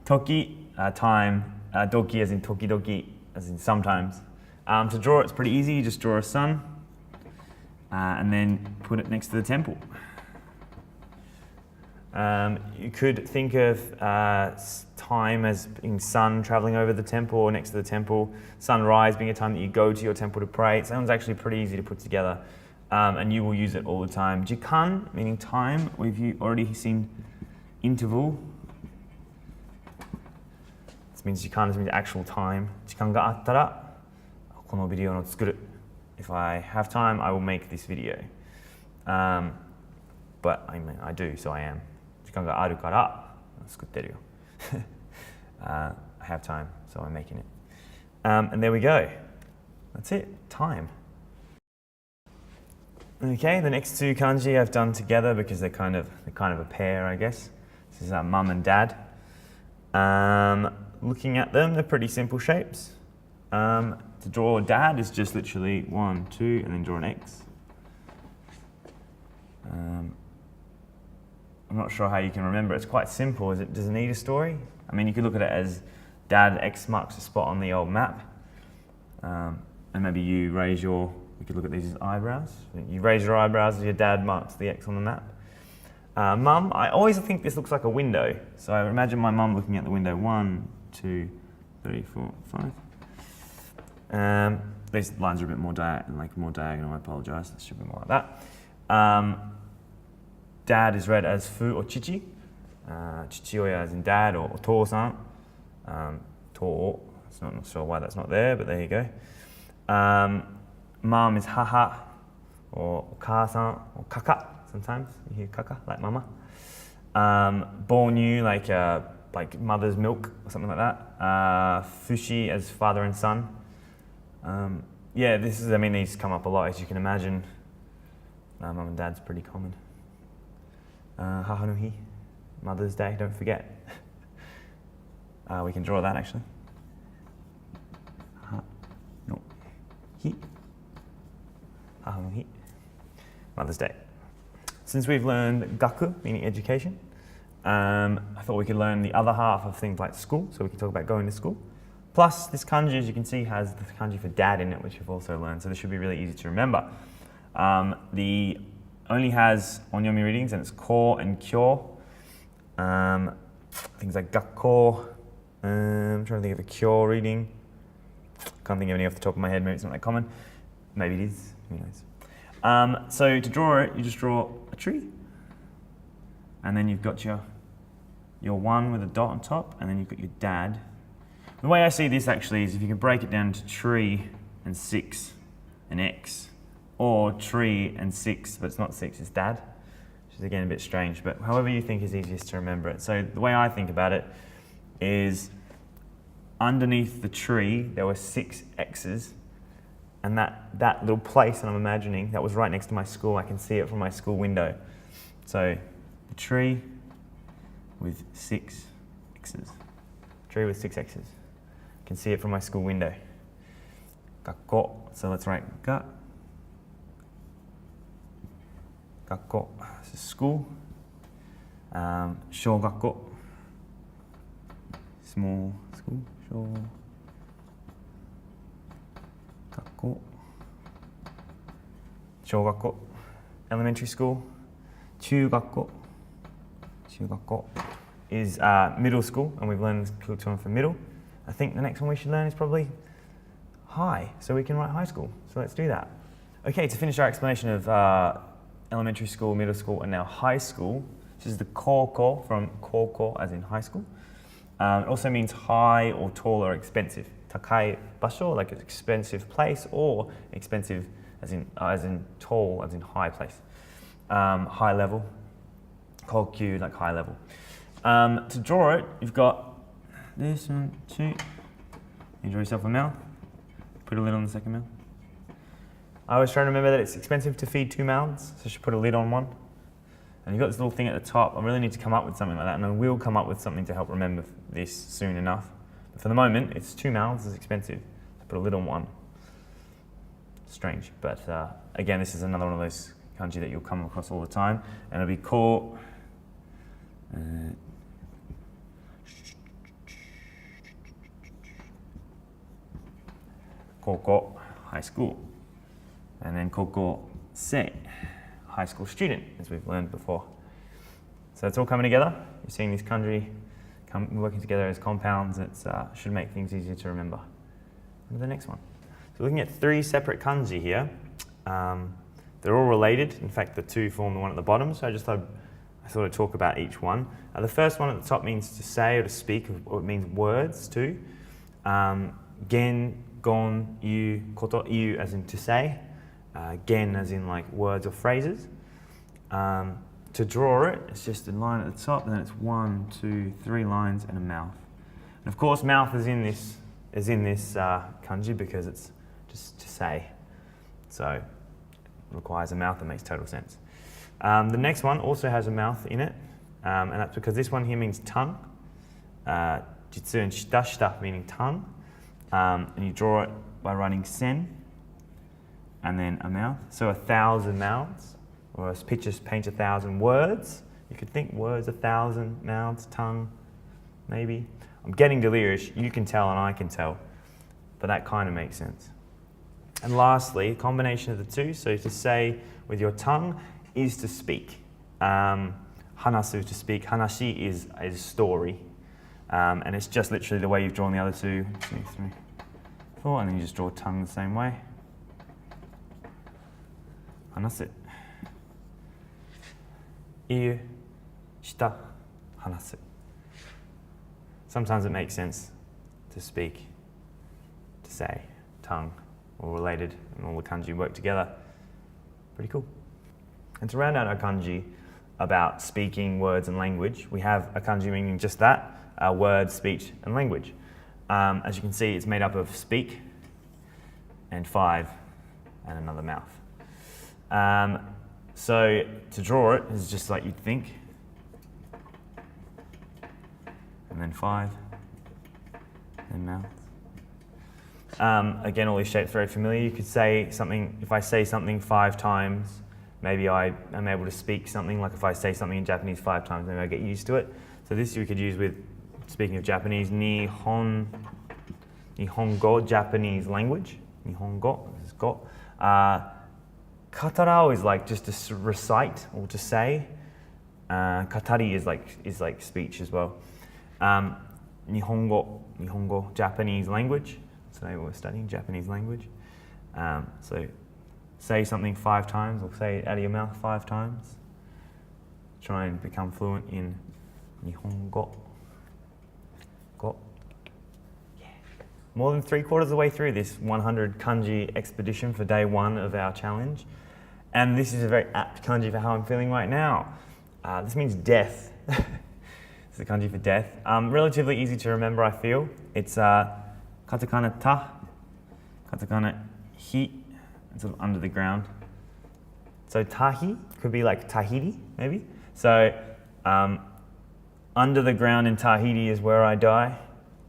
Toki, time, doki as in tokidoki, as in sometimes. To draw it's pretty easy. You just draw a sun and then put it next to the temple. You could think of time as being sun traveling over the temple or next to the temple. Sunrise being a time that you go to your temple to pray. It sounds actually pretty easy to put together, and you will use it all the time. Jikan, meaning time. We've already seen interval. This means jikan means actual time. Jikan ga attara, kono video no tsukuru. If I have time, I will make this video. But I do, so I am. 時間があるから作ってるよ。I have time, so I'm making it. And there we go. That's it. Time. Okay, the next two kanji I've done together because they're kind of a pair, I guess. This is mum and dad. Looking at them, they're pretty simple shapes. To draw a dad is just literally 1, 2, and then draw an X. I'm not sure how you can remember. It's quite simple. Does it need a story? I mean, you could look at it as dad X marks a spot on the old map. And maybe you could look at these as eyebrows. You raise your eyebrows as your dad marks the X on the map. Mum, I always think this looks like a window. So I imagine my mum looking at the window. 1, 2, 3, 4, 5. These lines are a bit more diagonal, I apologise. It should be more like that. Dad is read as fu or chichi. Chichioya as in dad or to-san. To, I'm not sure why that's not there, but there you go. Mom is haha or ka-san or kaka. Sometimes you hear kaka like mama. Bonyu like mother's milk or something like that. Fushi as father and son. Yeah, these come up a lot, as you can imagine. Mum and dad's pretty common. Haha no hi, Mother's Day, don't forget. We can draw that actually. Haha no hi. Haha no hi. Mother's Day. Since we've learned gaku, meaning education, I thought we could learn the other half of things like school, so we can talk about going to school. Plus, this kanji, as you can see, has the kanji for dad in it, which we've also learned, so this should be really easy to remember. The only has onyomi readings, and it's ko and kyo. Things like gakko. I'm trying to think of a kyo reading. Can't think of any off the top of my head, maybe it's not that common. Maybe it is, who knows. So to draw it, you just draw a tree, and then you've got your one with a dot on top, and then you've got your dad. The way I see this actually is if you can break it down to tree and 6 and X, or tree and 6, but it's not 6, it's dad, which is again a bit strange, but however you think is easiest to remember it. So the way I think about it is underneath the tree there were 6 X's, and that little place that I'm imagining, that was right next to my school. I can see it from my school window. So the tree with 6 X's. Tree with 6 X's. Can see it from my school window. Gakko. So let's write ga. Gakko. This is school. Shogakko. Small school. Shogakko. Shogakko. Elementary school. Chugakko. Chugakko is middle school, and we've learned this term for middle. I think the next one we should learn is probably high, so we can write high school. So let's do that. Okay, to finish our explanation of elementary school, middle school, and now high school, this is the koko from koko, as in high school. It also means high or tall or expensive. Takai basho, like an expensive place, or expensive as in tall, as in high place. High level. Kokyu, like high level. To draw it, you've got this one, 2. You draw yourself a mouth. Put a lid on the second mouth. I always try to remember that it's expensive to feed 2 mouths, so you should put a lid on one. And you've got this little thing at the top. I really need to come up with something like that, and I will come up with something to help remember this soon enough. But for the moment, it's 2 mouths is expensive. So put a lid on one. Strange, but again, this is another one of those kanji that you'll come across all the time, and it'll be ko. Koko, high school. And then koko se, high school student, as we've learned before. So it's all coming together. You're seeing these kanji working together as compounds. It should make things easier to remember. On to the next one. So looking at 3 separate kanji here. They're all related. In fact, the 2 form the one at the bottom. So I thought I'd talk about each one. The first one at the top means to say or to speak, or it means words too. Gen, gon, yu, koto, yu as in to say. Gen as in like words or phrases. To draw it, it's just a line at the top, and then it's 1, 2, 3 lines and a mouth. And of course, mouth is in this kanji because it's just to say. So it requires a mouth. That makes total sense. The next one also has a mouth in it, and that's because this one here means tongue. Jitsu and shita meaning tongue. And you draw it by writing sen and then a mouth. So 1,000 mouths, or a picture paints 1,000 words. You could think words, 1,000 mouths, tongue, maybe. I'm getting delirious. You can tell and I can tell, but that kind of makes sense. And lastly, a combination of the two. So to say with your tongue is to speak. hanasu, to speak. Hanashi is story. And it's just literally the way you've drawn the other 2, 2, 3, 4, and then you just draw tongue the same way. Hanasu. Iu, shita, hanasu. Sometimes it makes sense to speak, to say, tongue, all related, and all the kanji work together. Pretty cool. And to round out our kanji about speaking, words, and language, we have a kanji meaning just that, word, speech, and language. As you can see, it's made up of speak and 5 and another mouth. So to draw it is just like you'd think. And then 5 and mouth. Again, all these shapes are very familiar. You could say something, if I say something 5 times, maybe I am able to speak something. Like if I say something in Japanese 5 times, maybe I get used to it. So this we could use with, speaking of Japanese, Nihongo, Japanese language. Nihongo, this is go. Katara is like just to recite or to say. Katari is like speech as well. Nihongo, Japanese language. So today we're studying Japanese language. So say something 5 times, or say it out of your mouth 5 times. Try and become fluent in Nihongo. Go. Yeah. More than 3/4 of the way through this 100 kanji expedition for day 1 of our challenge. And this is a very apt kanji for how I'm feeling right now. This means death. It's the kanji for death. Relatively easy to remember, I feel. It's katakana ta, katakana hi, it's sort of under the ground. So tahi could be like Tahiti, maybe. So under the ground in Tahiti is where I die.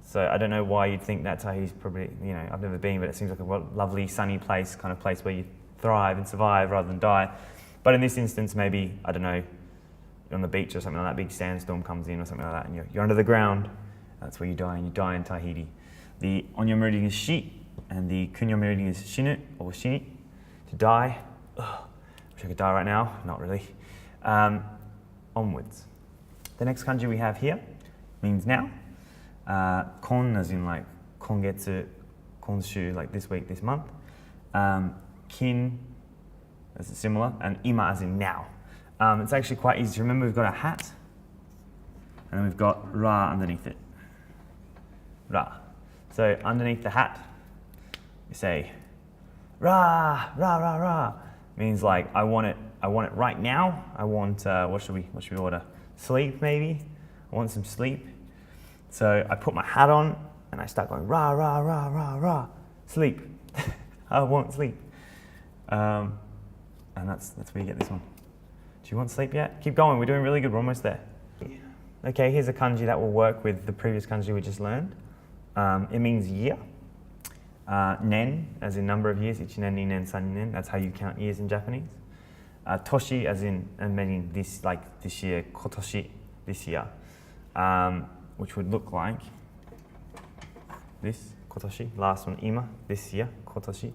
So I don't know why you'd think that Tahiti's probably, you know, I've never been, but it seems like a lovely sunny place, kind of place where you thrive and survive rather than die. But in this instance, maybe, I don't know, you're on the beach or something like that, big sandstorm comes in or something like that, and you're under the ground. That's where you die, and you die in Tahiti. The onyomi reading is shi, and the kunyomi reading is shinu, or shini, to die. Ugh, wish I could die right now, not really. Onwards. The next kanji we have here means now. Kon as in like kongetsu, konshu, like this week, this month. Kin as similar, and ima as in now. It's actually quite easy to remember. We've got a hat, and then we've got ra underneath it. Ra. So underneath the hat, you say ra, ra, ra, ra. Means like I want it right now. I want what should we order? Sleep maybe. I want some sleep. So I put my hat on and I start going ra, ra, ra, ra, ra. Sleep. I want sleep. And that's where you get this one. Do you want sleep yet? Keep going. We're doing really good. We're almost there. Okay, here's a kanji that will work with the previous kanji we just learned. It means year. Nen, as in number of years. Ichi nen, ni nen, san nen. That's how you count years in Japanese. Toshi, as in, and meaning this, like this year. Kotoshi, this year. Which would look like this. Kotoshi. Last one, ima. This year. Kotoshi.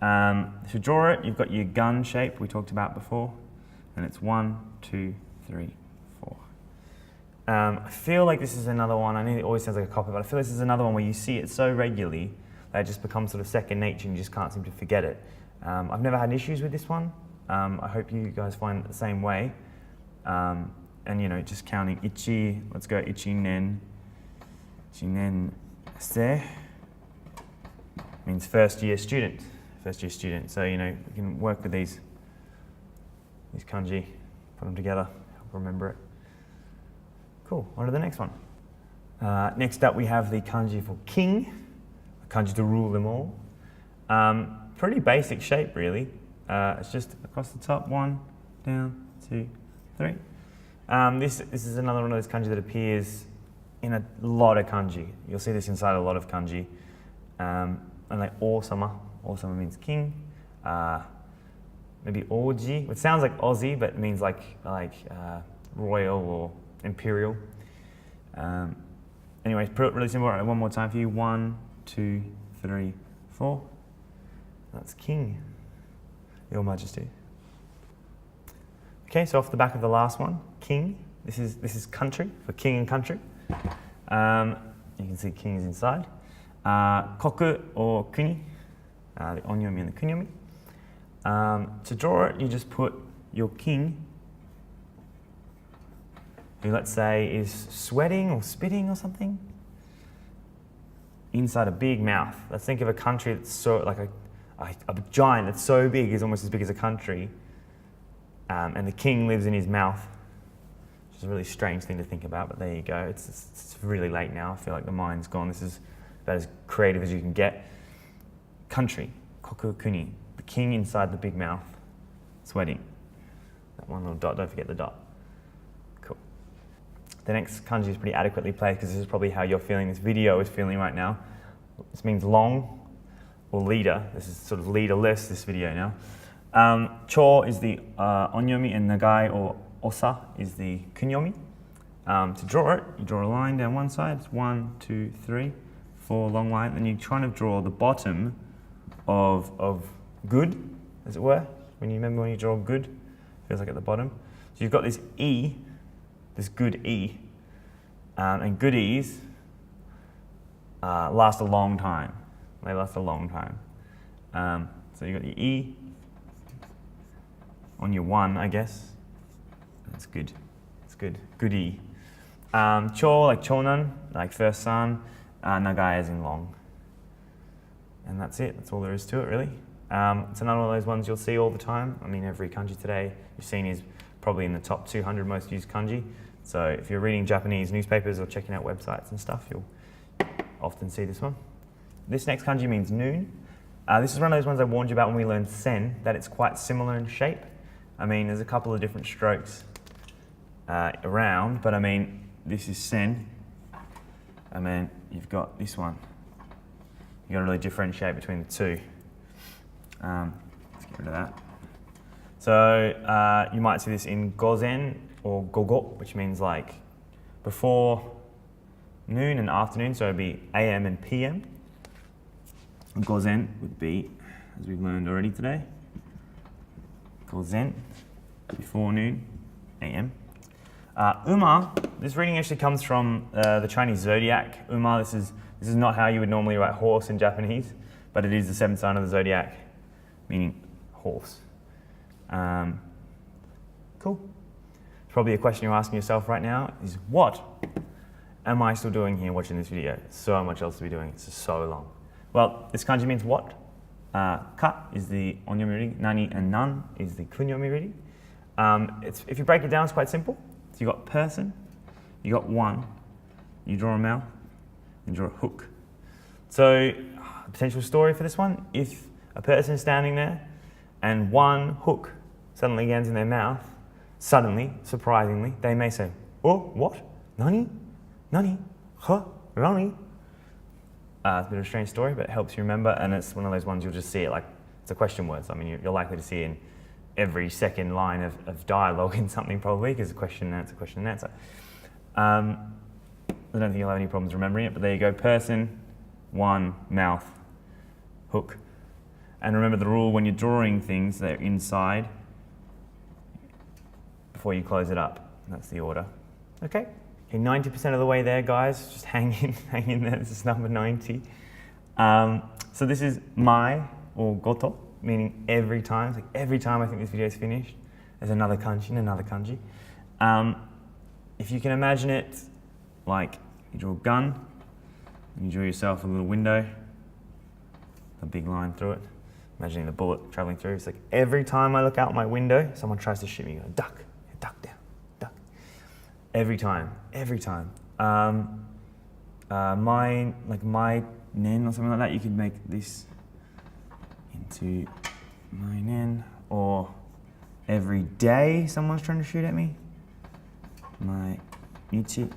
To draw it, you've got your gun shape we talked about before. And it's 1, 2, 3, 4. I feel like this is another one. I know it always sounds like a copy, but I feel this is another one where you see it so regularly that it just becomes sort of second nature and you just can't seem to forget it. I've never had issues with this one. I hope you guys find it the same way. And you know, just counting ichi, let's go ichi nen se, means first year student. So you know, you can work with these kanji, put them together, help remember it. Cool, on to the next one. Next up we have the kanji for king, the kanji to rule them all. Pretty basic shape really. It's just across the top, 1, down, 2, 3. This is another one of those kanji that appears in a lot of kanji. You'll see this inside a lot of kanji. And like Osama means king. Maybe Oji, which sounds like Aussie, but it means like royal or imperial. Anyway, really simple. Right, one more time for you. 1, 2, 3, 4. That's king, Your Majesty. Okay, so off the back of the last one, king. This is country, for king and country. You can see king is inside. Koku or kuni, the onyomi and the kunyomi. To draw it, you just put your king, who let's say is sweating or spitting or something, inside a big mouth. Let's think of a country that's so like a giant that's so big, is almost as big as a country, and the king lives in his mouth, which is a really strange thing to think about, but there you go. It's really late now. I feel like the mind's gone. This is about as creative as you can get. Country, koku kuni, the king inside the big mouth, sweating. That one little dot, don't forget the dot. Cool. The next kanji is pretty adequately placed because this is probably how you're feeling, this video is feeling right now. This means long or leader. This is sort of leaderless, this video now. Cho is the onyomi, and nagai or osa is the kunyomi. To draw it, you draw a line down one side. It's 1, 2, 3, 4 long line. Then you trying to draw the bottom of good, as it were. When you remember when you draw good, feels like at the bottom. So you've got this E, this good E, and good E's last a long time. They last a long time. So you've got the E on your 1, I guess. That's good. It's good. Good E. Cho, like chonan, like first son. Nagai as in long. And that's it. That's all there is to it, really. It's another one of those ones you'll see all the time. I mean, every kanji today you've seen is probably in the top 200 most used kanji. So if you're reading Japanese newspapers or checking out websites and stuff, you'll often see this one. This next kanji means noon. This is one of those ones I warned you about when we learned sen, that it's quite similar in shape. I mean, there's a couple of different strokes around, but I mean, this is sen. And then you've got this one. You've got to really differentiate between the two. Let's get rid of that. So you might see this in gozen or gogo, which means like before noon and afternoon, so it'd be AM and PM. Gozen would be, as we've learned already today, gozen, before noon, AM. Uma, this reading actually comes from the Chinese zodiac. Uma, this is not how you would normally write horse in Japanese, but it is the seventh sign of the zodiac, meaning horse. Cool. Probably a question you're asking yourself right now is, what am I still doing here watching this video? So much else to be doing, it's just so long. Well, this kanji means what. Ka is the onyomi reading, nani and nan is the kunyomi reading. If you break it down, it's quite simple. So you got person, you got one, you draw a mouth, and draw a hook. So, potential story for this one, if a person is standing there and one hook suddenly lands in their mouth, suddenly, surprisingly, they may say, oh, what? Nani? Nani? Huh? Nani? It's a bit of a strange story, but it helps you remember, and it's one of those ones you'll just see it like, it's a question word, so I mean, you're likely to see in every second line of dialogue in something probably, because a question and answer, question and answer. I don't think you'll have any problems remembering it, but there you go. Person, one, mouth, hook. And remember the rule when you're drawing things, they're inside before you close it up. That's the order. Okay, 90% of the way there, guys. Just hang in there. This is number 90. So this is mai or goto, meaning every time. It's like every time I think this video is finished, there's another kanji and another kanji. If you can imagine it, like you draw a gun, and you draw yourself a little window, a big line through it, imagining the bullet traveling through. It's like every time I look out my window, someone tries to shoot me, you go, duck, duck down, duck. Every time. My nen or something like that, you could make this into my nen, or every day someone's trying to shoot at me, my Ichi.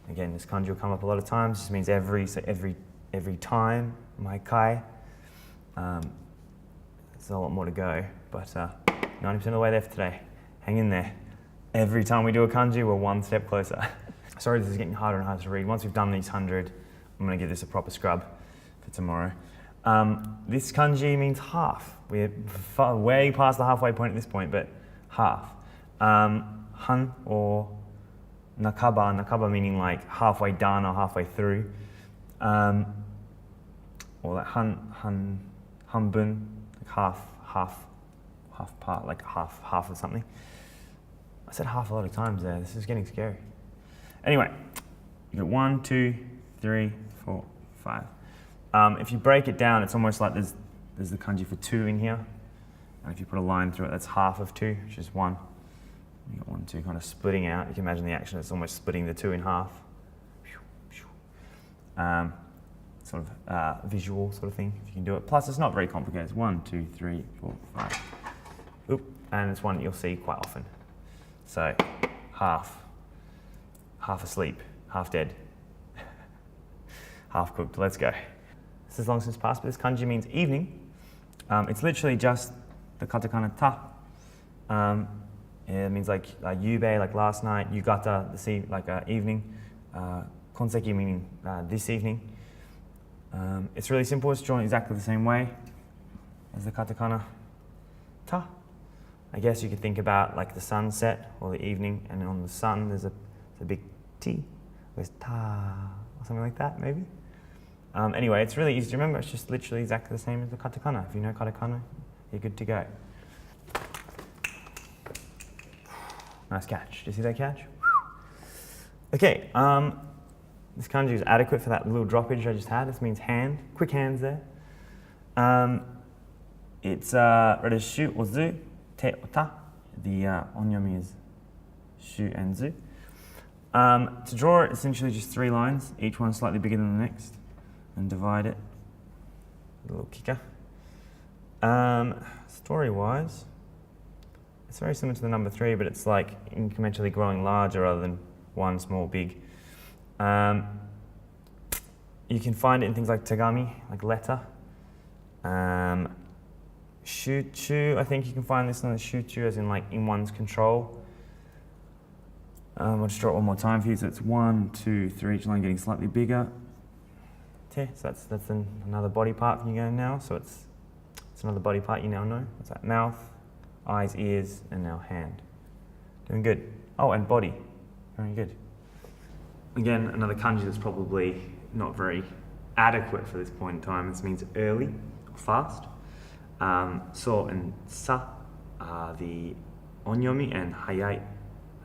Again, this kanji will come up a lot of times. This means every, so every time, my kai. There's a lot more to go, but 90% of the way there for today. Hang in there. Every time we do a kanji, we're one step closer. Sorry, this is getting harder and harder to read. Once we've done these 100, I'm going to give this a proper scrub for tomorrow. This kanji means half. We're way past the halfway point at this point, but half. Han or nakaba meaning like halfway done or halfway through. Or like hanbun, like half part, like half of something. I said half a lot of times there. This is getting scary. Anyway, you got 1, 2, 3, 4, 5. If you break it down, it's almost like there's the kanji for 2 in here. And if you put a line through it, that's half of 2, which is 1. You got 1, 2 kind of splitting out. You can imagine the action, it's almost splitting the 2 in half. Sort of visual sort of thing, if you can do it. Plus, it's not very complicated. It's 1, 2, 3, 4, 5. Oop, and it's one that you'll see quite often. So, half asleep, half dead, half cooked. Let's go. This is long since past, but this kanji means evening. It's literally just the katakana ta. It means like yube, like last night, yugata, like evening, konseki meaning this evening. It's really simple. It's drawn exactly the same way as the katakana ta. I guess you could think about like the sunset or the evening, and on the sun there's a big T with ta or something like that, maybe. Anyway, it's really easy to remember. It's just literally exactly the same as the katakana. If you know katakana, you're good to go. Nice catch. Did you see that catch? Okay, this kanji is adequate for that little droppage I just had. This means hand. Quick hands there. It's read as shu or zu, te or ta. The onyomi is shu and zu. To draw it, essentially just 3 lines, each one slightly bigger than the next, and divide it. A little kicker. Story-wise, it's very similar to the number 3, but it's like incrementally growing larger rather than one small, big. You can find it in things like tagami, like letter. Shuchu, I think you can find this in the shuchu as in like in one's control. I'll just draw it one more time for you. So it's 1, 2, 3, each line getting slightly bigger. So that's another body part you go now. So it's another body part you now know. What's that? Mouth, eyes, ears, and now hand. Doing good. Oh, and body. Very good. Again, another kanji that's probably not very adequate for this point in time. This means early or fast. So and sa are the onyomi, and hayai,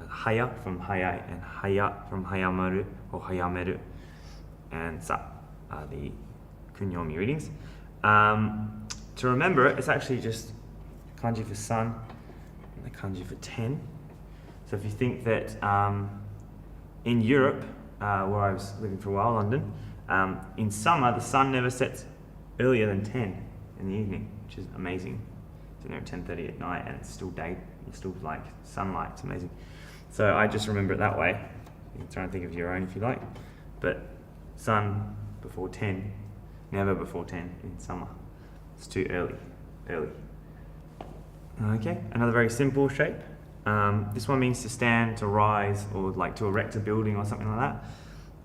haya from hayai, and haya from hayamaru or hayameru, and sa are the kunyomi readings. To remember it, it's actually just kanji for sun and the kanji for 10. So if you think that in Europe, where I was living for a while, London, in summer the sun never sets earlier than 10 in the evening, which is amazing. So at 10:30 at night and it's still day, it's still like sunlight. It's amazing. So I just remember it that way. You can try and think of your own if you like, but sun before 10, never before 10 in summer. It's too early. Okay, another very simple shape. This one means to stand, to rise, or like to erect a building or something like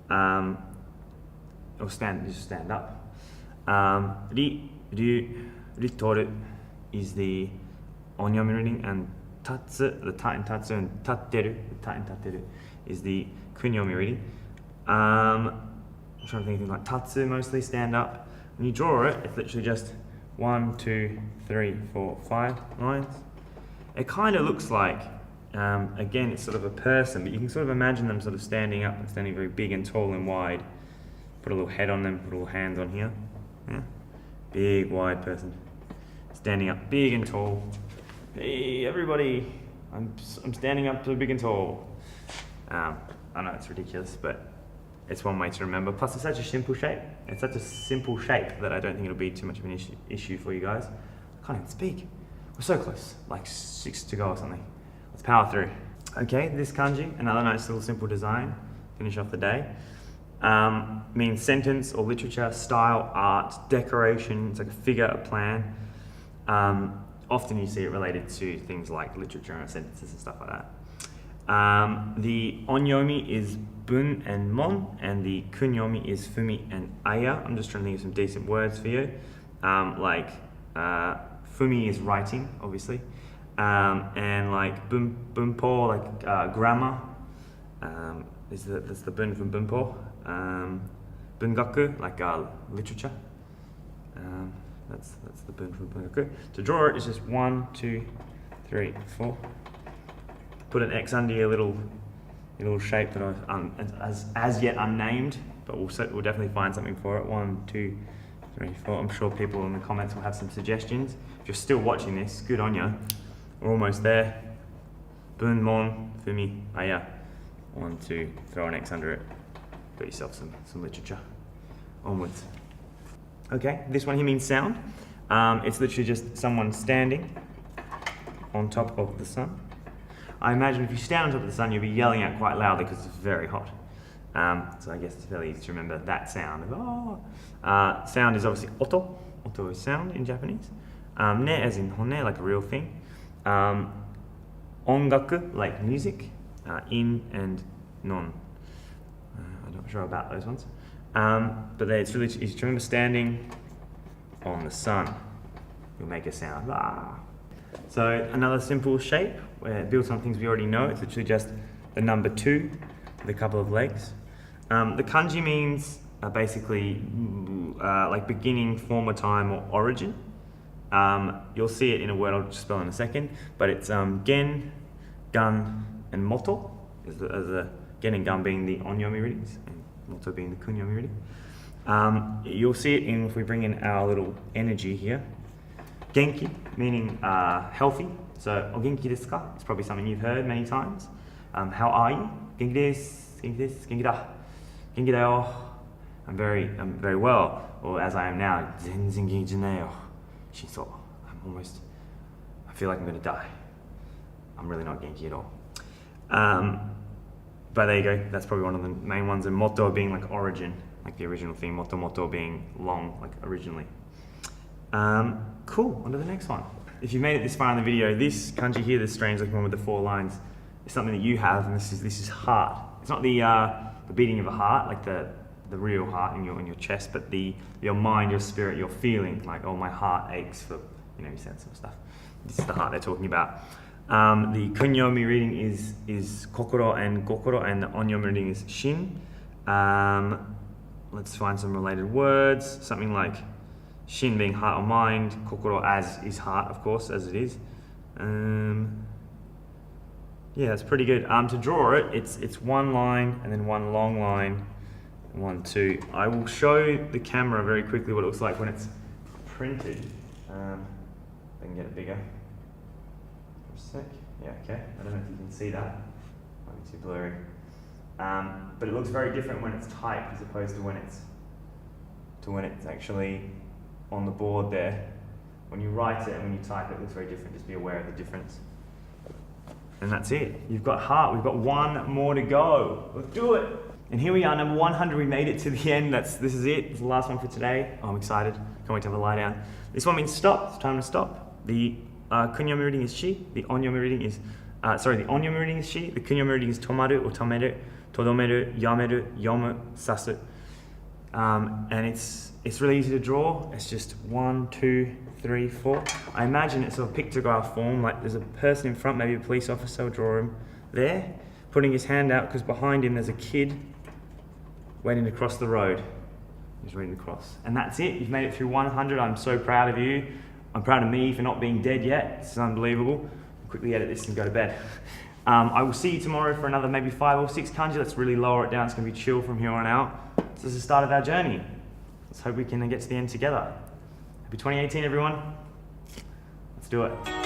that. Or just stand up. Ritoru is the onyomi reading, and tatsu, the ta in tatsu, and tatteru, the ta in tatteru, is the kunyomi reading. I'm trying to think of things like tatsu, mostly stand up. When you draw it, it's literally just 1, 2, 3, 4, 5 lines. It kind of looks like, again, it's sort of a person, but you can sort of imagine them sort of standing up and standing very big and tall and wide. Put a little head on them, put a little hands on here. Yeah? Big, wide person. Standing up big and tall. Hey, everybody, I'm standing up big and tall. I know it's ridiculous, but it's one way to remember. Plus, it's such a simple shape. It's such a simple shape that I don't think it'll be too much of an issue for you guys. I can't even speak. We're so close, like 6 to go or something. Let's power through. Okay, this kanji, another nice little simple design. Finish off the day. Means sentence or literature, style, art, decoration. It's like a figure, a plan. Often you see it related to things like literature and sentences and stuff like that. The onyomi is bun and mon, and the kunyomi is fumi and aya. I'm just trying to think of some decent words for you. Fumi is writing, obviously. and like bunpo, like grammar. That's the bun from bunpo. Bungaku, like literature. That's the bun from bungaku. To draw it is just 1, 2, 3, 4. Put an X under your little shape that I've as yet unnamed, but we'll definitely find something for it. 1, 2, 3, 4. I'm sure people in the comments will have some suggestions. If you're still watching this, good on you. We're almost there. Bun mon fumi aya. 1, 2. Throw an X under it. Got yourself some literature. Onwards. Okay, this one here means sound. It's literally just someone standing on top of the sun. I imagine if you stand on top of the sun, you'll be yelling out quite loudly because it's very hot. So I guess it's fairly easy to remember that sound. Sound is obviously oto. Oto is sound in Japanese. Ne as in honne, like a real thing. Ongaku, like music. In and non. I'm not sure about those ones. But it's really easy to remember. Standing on the sun, you'll make a sound. Ah. So another simple shape where it builds on things we already know. It's literally just the number 2 with a couple of legs. The kanji means basically like beginning, former time, or origin. You'll see it in a word I'll just spell in a second, but it's gen, gun, and moto. As the gen and gun being the onyomi readings, and moto being the kunyomi reading. You'll see it if we bring in our little energy here. Genki, meaning healthy. So, o genki desu ka? It's probably something you've heard many times. How are you? Genki desu, genki desu, genki da. Genki da yo. I'm very well. Or as I am now, zenzen genki janai yo. Shinso. I feel like I'm gonna die. I'm really not genki at all. But there you go. That's probably one of the main ones. And moto being like origin, like the original thing. Moto being long, like originally. Cool, on to the next one. If you've made it this far in the video, this kanji here, this strange looking one with the 4 lines, is something that you have, and this is heart. It's not the beating of a heart, like the real heart in your chest, but your mind, your spirit, your feeling, like, oh, my heart aches for, you sense of stuff. This is the heart they're talking about. The kunyomi reading is kokoro and gokoro, and the onyomi reading is shin. Let's find some related words, something like shin being heart or mind, kokoro as is heart, of course, as it is. Yeah, that's pretty good. To draw it, it's 1 line and then 1 long line, 1, 2. I will show the camera very quickly what it looks like when it's printed. I can get it bigger for a sec. Yeah, okay. I don't know if you can see that. Might be too blurry. But it looks very different when it's typed as opposed to when it's actually on the board there. When you write it and when you type it, it looks very different. Just be aware of the difference. And that's it. You've got heart. We've got 1 more to go. Let's do it. And here we are, number 100. We made it to the end. This is it. It's the last one for today. Oh, I'm excited. Can't wait to have a lie down. This one means stop. It's time to stop. The kunyomi reading is shi. The onyomi reading is the onyomi reading is shi. The kunyomi reading is tomaru or tomeru, todomeru, yameru, yomu, sasu. And it's really easy to draw. It's just 1, 2, 3, 4. I imagine it's a pictograph form, like there's a person in front, maybe a police officer, will draw him there, putting his hand out because behind him there's a kid waiting to cross the road. He's reading the cross. And that's it. You've made it through 100. I'm so proud of you. I'm proud of me for not being dead yet. This is unbelievable. I'll quickly edit this and go to bed. I will see you tomorrow for another maybe 5 or 6 kanji. Let's really lower it down. It's going to be chill from here on out. This is the start of our journey. Let's hope we can get to the end together. Happy 2018, everyone. Let's do it.